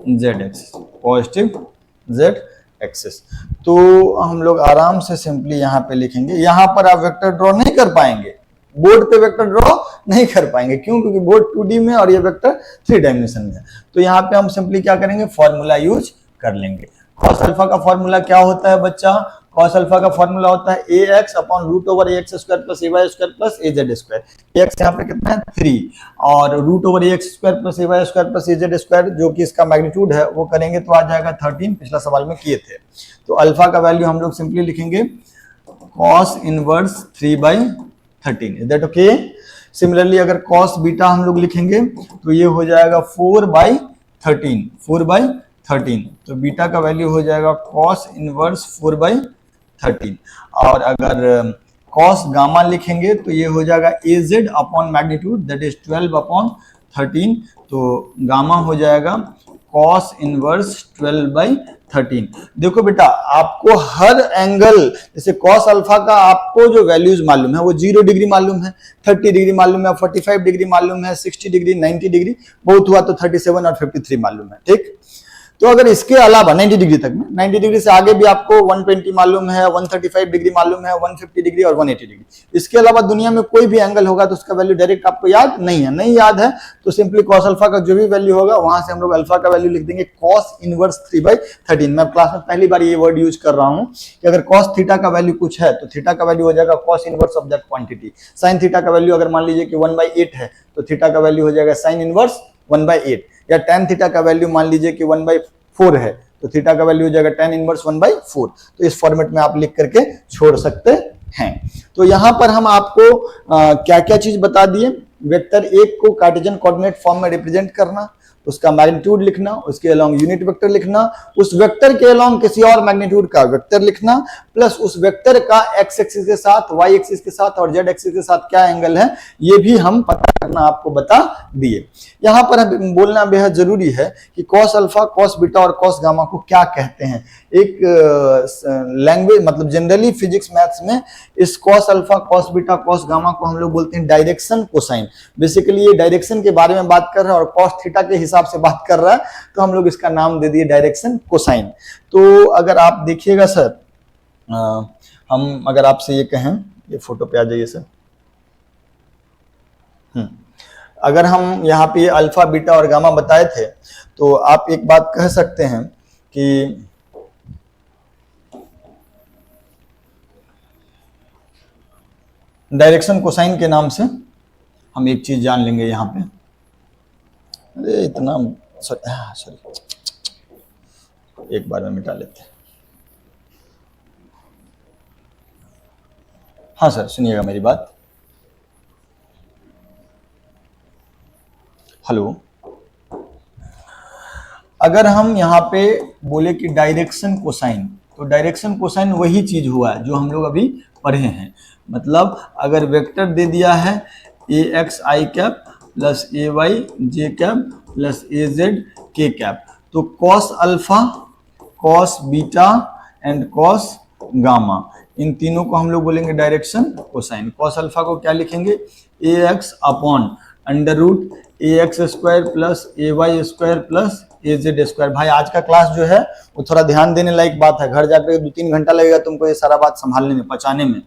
Z axis, positive Z axis. तो हम लोग आराम से सिंपली यहाँ पे लिखेंगे। यहाँ पर आप वेक्टर ड्रॉ नहीं कर पाएंगे, बोर्ड पे वेक्टर ड्रॉ नहीं कर पाएंगे, क्यों? क्योंकि बोर्ड 2D में और ये वेक्टर 3 डायमेंशन में है। तो यहाँ पे हम सिंपली क्या करेंगे, फॉर्मूला यूज कर लेंगे। कॉस अल्फा का फॉर्मूला क्या होता है बच्चा? कॉस अल्फा का फॉर्मूला होता है ax upon root over ax square plus ay square plus az square. ax यहाँ पे कितना है 3 और root over ax square plus ay square plus az square जो कि इसका मैग्नीट्यूड है वो करेंगे तो आ जाएगा 13, पिछला सवाल में किए थे। तो अल्फा का वैल्यू हम लोग सिंपली लिखेंगे cos inverse 3/13। Is that okay? Similarly अगर कॉस बीटा हम लोग लिखेंगे तो ये हो जाएगा 4/13, 4/13। तो बीटा का वैल्यू हो जाएगा कॉस इनवर्स 4/13। और अगर कॉस गामा लिखेंगे तो ये हो जाएगा az upon magnitude that is 12/13। तो गामा हो जाएगा कॉस इनवर्स 12/13। देखो बेटा, आपको हर एंगल, जैसे कॉस अल्फा का आपको जो वैल्यूज मालूम है वो 0 डिग्री मालूम है, 30 डिग्री मालूम है, 45 डिग्री मालूम है, 60 डिग्री, 90 डिग्री, बहुत हुआ तो 37 और 53 मालूम है, ठीक। तो अगर इसके अलावा 90 डिग्री तक में, 90 डिग्री से आगे भी आपको 120 मालूम है, 135 डिग्री मालूम है, 150 डिग्री और 180 डिग्री, इसके अलावा दुनिया में कोई भी एंगल होगा तो उसका वैल्यू डायरेक्ट आपको याद नहीं है। नहीं याद है तो सिंपली कॉस अल्फा का जो भी वैल्यू होगा वहां से हम लोग अल्फा का वैल्यू लिख देंगे कॉस इनवर्स 3/13। मैं क्लास में पहली बार ये वर्ड यूज कर रहा हूं कि अगर कॉस थीटा का वैल्यू कुछ है तो थीटा का वैल्यू हो जाएगा cos inverse of that quantity. Sine theta का वैल्यू अगर मान लीजिए कि 1/8 है तो थीटा का वैल्यू हो जाएगा साइन इनवर्स 1/8, या tan थीटा का वैल्यू मान लीजिए कि 1/4 है तो थीटा का वैल्यू हो जाएगा tan इनवर्स 1/4। तो इस फॉर्मेट में आप लिख करके छोड़ सकते हैं। तो यहां पर हम आपको क्या क्या चीज बता दिए। वेक्टर एक को कार्टेशियन कोऑर्डिनेट फॉर्म में रिप्रेजेंट करना, उसका मैग्नीट्यूड लिखना, उसके अलोंग यूनिट वेक्टर लिखना, उस वेक्टर के अलोंग किसी और मैग्नीट्यूड का वेक्टर लिखना, प्लस उस वेक्टर का एक्स एक्सिस के साथ, वाई एक्सिस के साथ और जेड एक्सिस के साथ क्या एंगल है ये भी हम पता करना आपको बता दिए। यहां पर बोलना बेहद जरूरी है कि कॉस अल्फा, कॉस बीटा और कॉस गामा को क्या कहते हैं। एक लैंग्वेज मतलब जनरली फिजिक्स मैथ्स में इस cos alpha, cos beta, cos gamma को हम लोग बोलते हैं डायरेक्शन कोसाइन। बेसिकली ये डायरेक्शन के बारे में बात कर रहा है और कॉस थीटा के हिसाब से बात कर रहा है तो हम लोग इसका नाम दे दिए डायरेक्शन कोसाइन। तो अगर आप देखिएगा सर, हम अगर आपसे ये कहें, ये फोटो पे आ जाइए सर, अगर हम यहाँ पे अल्फा बीटा और गामा बताए थे तो आप एक बात कह सकते हैं कि डायरेक्शन कोसाइन के नाम से हम एक चीज जान लेंगे यहाँ पे। अरे इतना सॉरी, एक बार में मिटा लेते हैं। हाँ सर सुनिएगा मेरी बात। हेलो, अगर हम यहाँ पे बोले कि डायरेक्शन कोसाइन, तो डायरेक्शन कोसाइन वही चीज हुआ है जो हम लोग अभी पढ़े हैं। मतलब अगर वेक्टर दे दिया है ax i cap plus ay j cap plus az k cap, तो cos alpha, cos beta and cos gamma, इन तीनों को हम लोग बोलेंगे डायरेक्शन कोसाइन। कॉस अल्फा को क्या लिखेंगे, ax upon under root ax square plus ay square plus az square. भाई आज का क्लास जो है वो थोड़ा ध्यान देने लायक बात है, घर जाकर 2-3 घंटा लगेगा तुमको ये सारा बात संभालने में, पचाने में।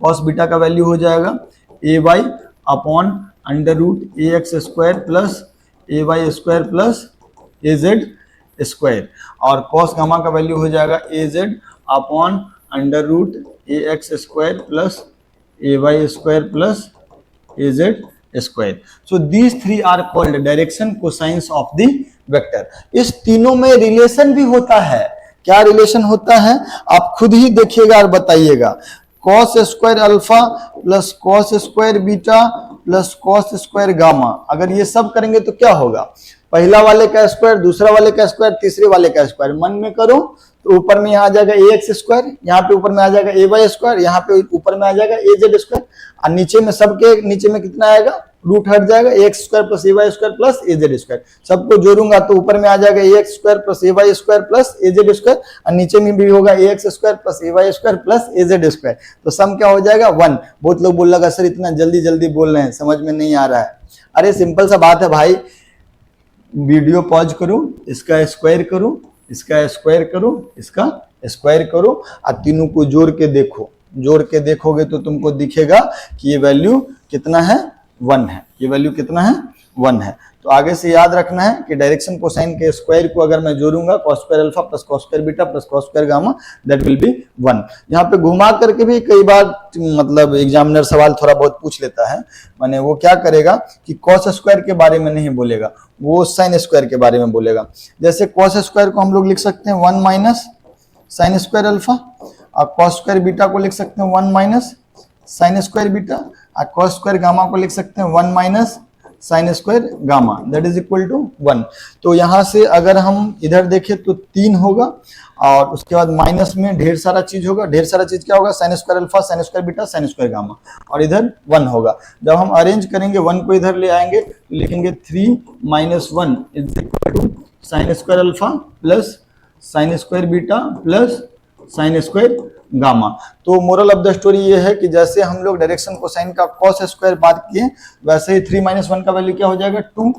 कॉस बीटा का वैल्यू हो जाएगा ay upon under root ax square plus ay square plus az square, और कॉस गामा का वैल्यू हो जाएगा az upon under root ax square plus ay square plus az square. So these three are called direction cosines of the vector. इस तीनों में relation भी होता है। क्या रिलेशन होता है आप खुद ही देखिएगा और बताइएगा। Cos square alpha plus cos square beta plus cos square gamma. अगर ये सब करेंगे तो क्या होगा, पहला वाले का स्क्वायर, दूसरा वाले का स्क्वायर, तीसरे वाले का स्क्वायर। मन में करो तो ऊपर में यहाँ आ जाएगा ए एक्स स्क्वायर, यहाँ पे ऊपर में आ जाएगा ए वाई स्क्वायर, यहाँ पे ऊपर में आ जाएगा ए जेड स्क्वायर, और नीचे में सबके नीचे में कितना आएगा, रूट हट जाएगा, A X square plus A Y square plus A Z square. सबको जोड़ूंगा तो ऊपर में आ जाएगा A X square plus A Y square plus A Z square, और नीचे में भी होगा ए X square plus A Y square plus A Z square. तो सम क्या हो जाएगा, 1। बहुत लोग बोल लगा सर इतना जल्दी जल्दी बोल रहे हैं, समझ में नहीं आ रहा है। अरे सिंपल सा बात है भाई, वीडियो पॉज करो, इसका स्क्वायर करो, इसका स्क्वायर करो, इसका स्क्वायर करो, और तीनों को जोड़ के देखो। जोड़ के देखोगे तो तुमको दिखेगा कि ये वैल्यू कितना है, 1 है। ये वैल्यू कितना है, 1 है। तो आगे से याद रखना है कि डायरेक्शन कोसाइन के स्क्वायर को अगर मैं जोड़ूंगा, cos square alpha plus cos square beta plus cos square gamma, that will be 1। यहाँ पे घुमा करके भी कई बार मतलब एग्जामिनर सवाल थोड़ा बहुत पूछ लेता है। माने वो क्या करेगा कि cos स्क्वायर के बारे में नहीं बोलेगा, वो साइन स्क्वायर के बारे में बोलेगा। जैसे cos स्क्वायर को हम लोग लिख सकते हैं 1 माइनस साइन स्क्वायर अल्फा, और cos स्क्वायर बीटा को लिख सकते हैं 1 माइनस साइन स्क्वायर बीटा, और cos स्क्वायर गामा को लिख सकते हैं 1 minus sine square gamma, that is equal to 1। तो यहाँ से अगर हम इधर देखें तो 3 होगा, और उसके बाद माइनस में ढेर सारा चीज होगा। ढेर सारा चीज क्या होगा, sign square alpha, sign square beta, sign square gamma, और इधर 1 होगा। जब हम अरेंज करेंगे 1 को इधर ले आएंगे तो लिखेंगे 3 minus 1 is equal to sine square alpha plus sine square beta plus sine square gamma. तो मोरल ऑफ द स्टोरी ये है कि जैसे हम लोग डायरेक्शन कोसाइन का cos स्क्वायर बात किए, वैसे ही 3 माइनस 1 का वैल्यू क्या हो जाएगा, 2,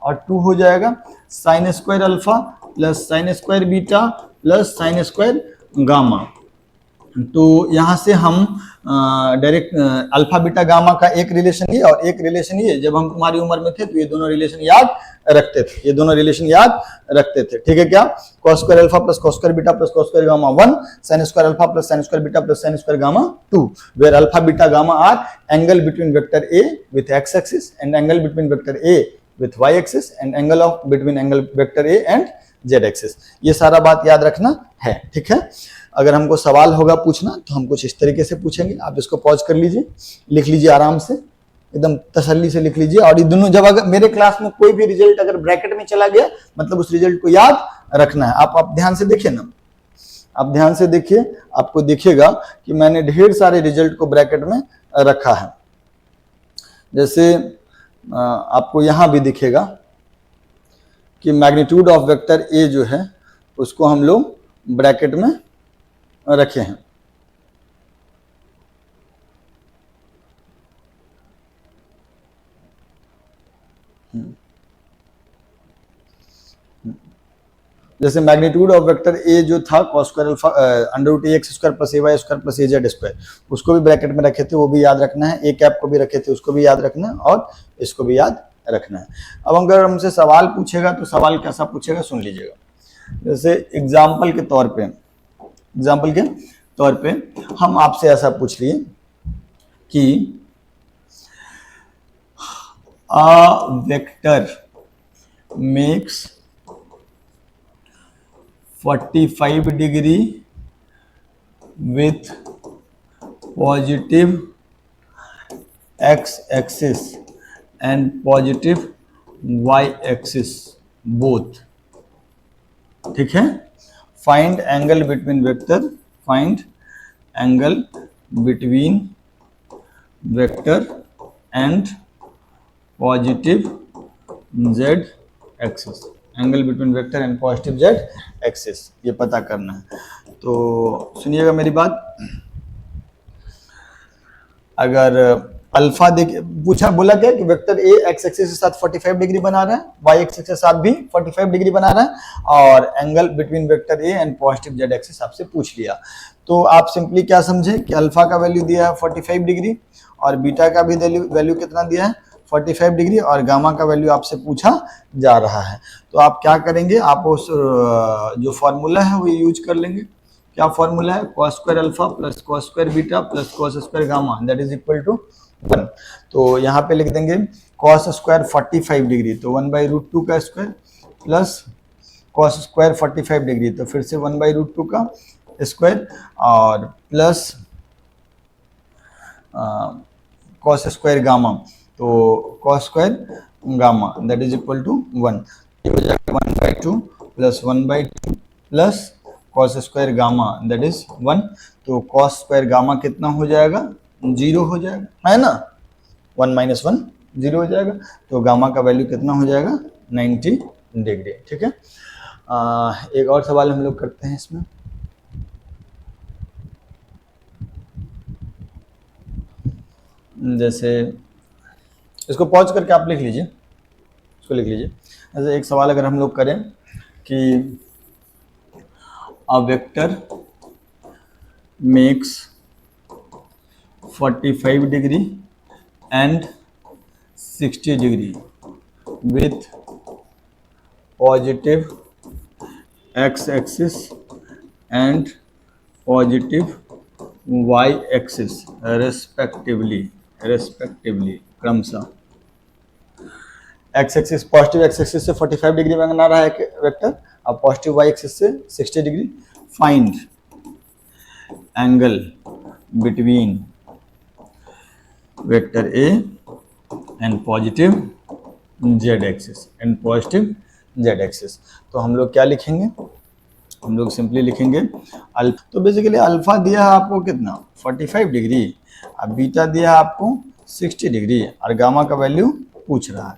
और 2 हो जाएगा sign square alpha plus sine square beta plus sine square gamma. तो यहाँ से हम डायरेक्ट अल्फा बीटा गामा का एक रिलेशन ये और एक रिलेशन ये, जब हम तुम्हारी उम्र में थे तो ये दोनों रिलेशन याद रखते थे, ये दोनों रिलेशन याद रखते थे। ठीक है क्या, cos square alpha plus cos square beta plus cos square gamma 1, sin square alpha plus sin square beta plus sin square gamma 2, where alpha beta gamma R angle between vector A with x axis and angle between vector A with y axis and angle of between angle vector A and z axis। ये सारा बात याद रखना है। ठीक है, अगर हमको सवाल होगा पूछना तो हम कुछ इस तरीके से पूछेंगे। आप इसको पॉज कर लीजिए, लिख लीजिए आराम से, एकदम तसल्ली से लिख लीजिए। और ये दोनों जब अगर मेरे क्लास में कोई भी रिजल्ट अगर ब्रैकेट में चला गया, मतलब उस रिजल्ट को याद रखना है। आप ध्यान से देखिए ना, आप ध्यान से देखिए, आपको दिखेगा कि मैंने ढेर सारे रिजल्ट को ब्रैकेट में रखा है। जैसे आपको यहां भी दिखेगा कि मैग्नीट्यूड ऑफ वेक्टर ए जो है उसको हम लोग ब्रैकेट में रखे हैं। जैसे मैग्नीट्यूड ऑफ वेक्टर ए जो था cos square alpha under root A X square plus A Y square plus A Z square, उसको भी ब्रैकेट में रखे थे, वो भी याद रखना है। ए कैप को भी रखे थे, उसको भी याद रखना है, और इसको भी याद रखना है। अब अगर हमसे सवाल पूछेगा तो सवाल कैसा पूछेगा सुन लीजिएगा। जैसे एग्जाम्पल के तौर पे हम आपसे ऐसा पूछ लिए कि a vector makes 45 degree with positive x axis and positive y axis both। ठीक है, find angle between vector, find angle between vector and positive z axis, angle between vector and positive z axis, ये पता करना है। तो सुनिएगा मेरी बात। अगर अल्फा देखिए पूछा, बोला क्या कि वेक्टर ए एक्स एक्सिस के साथ 45 डिग्री बना रहा है, वाई एक्सिस के साथ भी 45 डिग्री बना रहा है, और angle between vector A and positive Z axis आपसे पूछ लिया। तो आप सिंपली क्या समझे कि अल्फा का वैल्यू दिया है 45 डिग्री, और बीटा का भी वैल्यू कितना दिया है 45 डिग्री, और गामा का वैल्यू आपसे पूछा जा रहा है। तो आप क्या करेंगे, आप उस जो फॉर्मूला है वो यूज कर लेंगे। क्या फॉर्मूला है, cos square alpha plus cos square beta plus cos square gamma, that is equal to 1। तो यहाँ पे लिख देंगे cos स्क्वायर 45 डिग्री, तो 1/√2 का square plus cos square 45 degree, तो फिर से 1/√2 का स्क्वायर, और प्लस cos स्क्वायर गामा, तो cos square gamma that is equal to 1, ये हो जाएगा 1/2 plus 1/2 plus cos square gamma that is 1। तो cos स्क्वायर गामा कितना हो जाएगा, 0 हो जाएगा, है ना, 1 - 1 0 हो जाएगा। तो गामा का वैल्यू कितना हो जाएगा, 90 डिग्री। ठीक है, एक और सवाल हम लोग करते हैं इसमें। जैसे इसको पॉज करके आप लिख लीजिए, इसको लिख लीजिए। जैसे एक सवाल अगर हम लोग करें कि a vector makes 45 degree and 60 degree with positive x-axis and positive y-axis respectively क्रमशः। x-axis पॉजिटिव x-axis से 45 डिग्री बना रहा है वेक्टर, अब पॉजिटिव y-axis से 60 degree. Find angle between vector a and positive z axis and positive z axis. तो हम लोग क्या लिखेंगे, हम लोग सिंपली लिखेंगे अल्फा। तो बेसिकली अल्फा दिया है आपको कितना, 45 डिग्री, अब बीटा दिया है आपको 60 डिग्री और गामा का वैल्यू पूछ रहा है।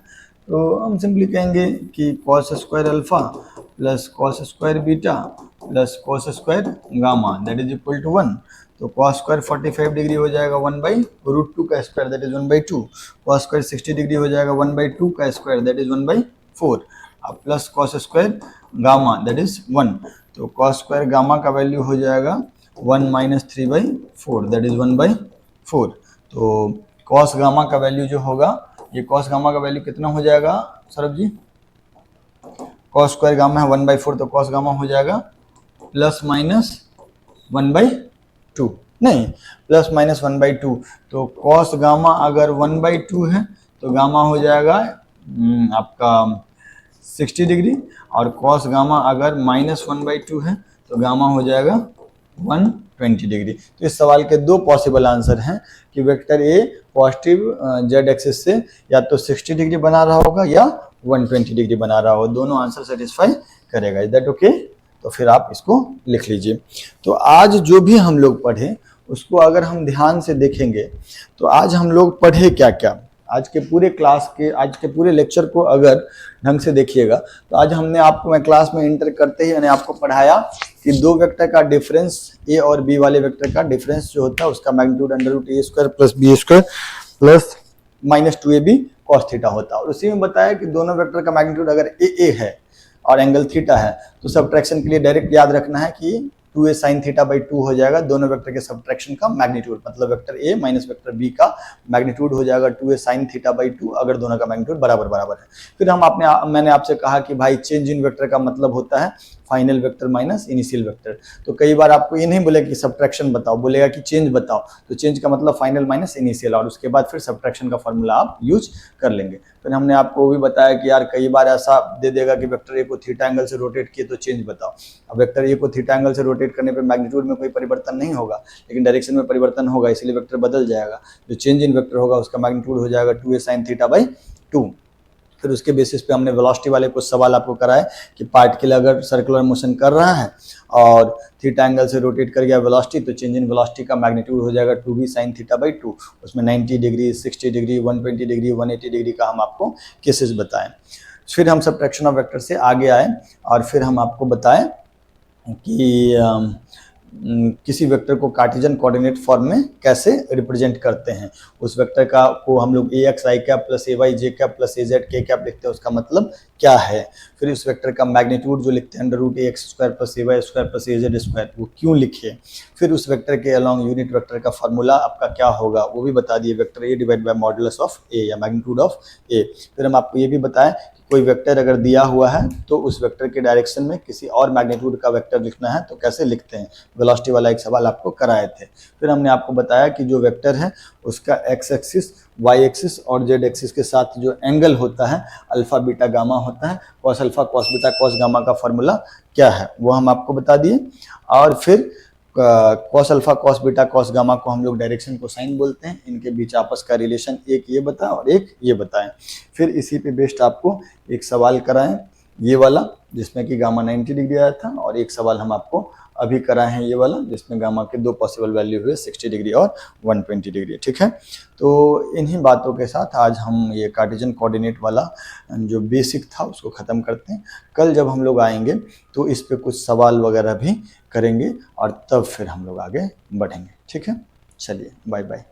तो हम सिंपली कहेंगे कि cos square alpha plus cos square beta plus cos square gamma that is equal to 1। तो cos स्क्वायर 45 डिग्री हो जाएगा 1/√2 का square that is 1/2। cos square 60 degree हो जाएगा 1/2 का स्क्वायर दैट इज 1/4। अब plus cos square gamma that is 1। तो cos square gamma का वैल्यू हो जाएगा 1 - 3/4 दैट इज 1/4। तो cos गामा का वैल्यू जो होगा, ये cos गामा का वैल्यू कितना हो जाएगा Saurabh ji, cos square gamma है 1/4, तो cos गामा हो जाएगा प्लस माइनस 1/2, नहीं प्लस माइनस 1/2। तो cos गामा अगर 1/2 है तो गामा हो जाएगा आपका 60 डिग्री, और cos गामा अगर -1/2 है तो गामा हो जाएगा 120 डिग्री। तो इस सवाल के दो पॉसिबल आंसर हैं कि vector A positive z axis से या तो 60 डिग्री बना रहा होगा या 120 डिग्री बना रहा होगा, दोनों आंसर सेटिस्फाई करेगा। Is that okay? तो फिर आप इसको लिख लीजिए। तो आज जो भी हम लोग पढ़े उसको अगर हम ध्यान से देखेंगे तो आज हम लोग पढ़े क्या क्या, आज के पूरे क्लास के, आज के पूरे लेक्चर को अगर ढंग से देखिएगा तो आज हमने आपको, मैं क्लास में इंटर करते ही मैंने आपको पढ़ाया कि दो वेक्टर का डिफरेंस, ए और बी वाले वेक्टर का डिफरेंस जो होता है उसका magnitude √a² plus b² plus -2ab cos theta होता है। और उसी में बताया कि दोनों वेक्टर का मैग्नीट्यूड अगर a है और एंगल थीटा है तो सब्ट्रैक्शन के लिए डायरेक्ट याद रखना है कि 2a sin θ/2 हो जाएगा दोनों वेक्टर के सब्ट्रैक्शन का मैग्नीट्यूड, मतलब vector a minus vector b का मैग्नीट्यूड हो जाएगा 2a sin θ/2 अगर दोनों का मैग्नीट्यूड बराबर बराबर है। फिर मैंने आपसे कहा कि भाई चेंज इन वेक्टर का मतलब होता है final vector minus initial vector. तो कई बार आपको ये नहीं बोलेगा कि सब्ट्रैक्शन बताओ, बोलेगा कि चेंज बताओ, तो चेंज का मतलब फाइनल माइनस इनिशियल, और उसके बाद फिर सब्ट्रैक्शन का फॉर्मूला आप यूज कर लेंगे। फिर हमने आपको भी बताया कि यार कई बार ऐसा दे देगा कि वेक्टर ए को थीटा एंगल से रोटेट किए तो चेंज बताओ। अब वेक्टर ए को थीटा एंगल से रोटेट करने पे मैग्नीट्यूड में कोई परिवर्तन नहीं होगा लेकिन डायरेक्शन में परिवर्तन होगा, इसलिए वेक्टर बदल जाएगा। जो चेंज इन वेक्टर होगा उसका मैग्नीट्यूड हो जाएगा 2a sin θ/2। फिर उसके बेसिस पे हमने वेलोसिटी वाले कुछ सवाल आपको कराए कि पार्टिकल अगर सर्कुलर मोशन कर रहा है और थीटा एंगल से रोटेट कर गया वेलोसिटी, तो चेंज इन वेलोसिटी का मैग्नीट्यूड हो जाएगा 2b sin θ/2। उसमें 90 डिग्री, 60 डिग्री, 120 डिग्री, 180 डिग्री का हम आपको केसेस बताएं। फिर हम सब्ट्रैक्शन ऑफ वेक्टर से आगे आए और फिर हम आपको बताएं कि किसी वेक्टर को कार्टेशियन कोऑर्डिनेट फॉर्म में कैसे रिप्रेजेंट करते हैं। उस वेक्टर का को हम लोग axi cap plus ay j cap plus az k cap लिखते हैं, उसका मतलब क्या है। फिर इस वेक्टर का मैग्नीट्यूड जो लिखते हैं √ax² plus ay² plus az², वो क्यों लिखे। फिर उस वेक्टर के अलॉन्ग यूनिट वेक्टर का फॉर्मूला आपका क्या होगा वो भी बता दिए, vector a divide by modulus of a या मैग्नीट्यूड ऑफ a। फिर हम आपको ये भी बताएं कोई वेक्टर अगर दिया हुआ है तो उस वेक्टर के डायरेक्शन में किसी और मैग्नीट्यूड का वेक्टर लिखना है तो कैसे लिखते हैं, वेलोसिटी वाला एक सवाल आपको कराए थे। फिर हमने आपको बताया कि जो वेक्टर है उसका एक्स एक्सिस, वाई एक्सिस और जेड एक्सिस के साथ जो एंगल होता है अल्फा बीटा गामा होता है, cos alpha cos beta cos gamma का फॉर्मूला क्या है वो हम आपको बता दिए। और फिर cos alpha cos beta cos gamma को हम लोग डायरेक्शन कोसाइन बोलते हैं। इनके बीच आपस का रिलेशन एक ये बताएं और एक ये बताएं। फिर इसी पे बेस्ड आपको एक सवाल कराएं ये वाला जिसमें कि गामा 90 डिग्री आया था, और एक सवाल हम आपको अभी कराए हैं ये वाला जिसमें गामा के दो पॉसिबल वैल्यू हुए 60 डिग्री और 120 डिग्री। ठीक है, तो इन्हीं बातों के साथ आज हम ये कार्टेशियन कोऑर्डिनेट वाला जो बेसिक था उसको ख़त्म करते हैं। कल जब हम लोग आएंगे तो इस पे कुछ सवाल वगैरह भी करेंगे और तब फिर हम लोग आगे बढ़ेंगे। ठीक है, चलिए बाय बाय।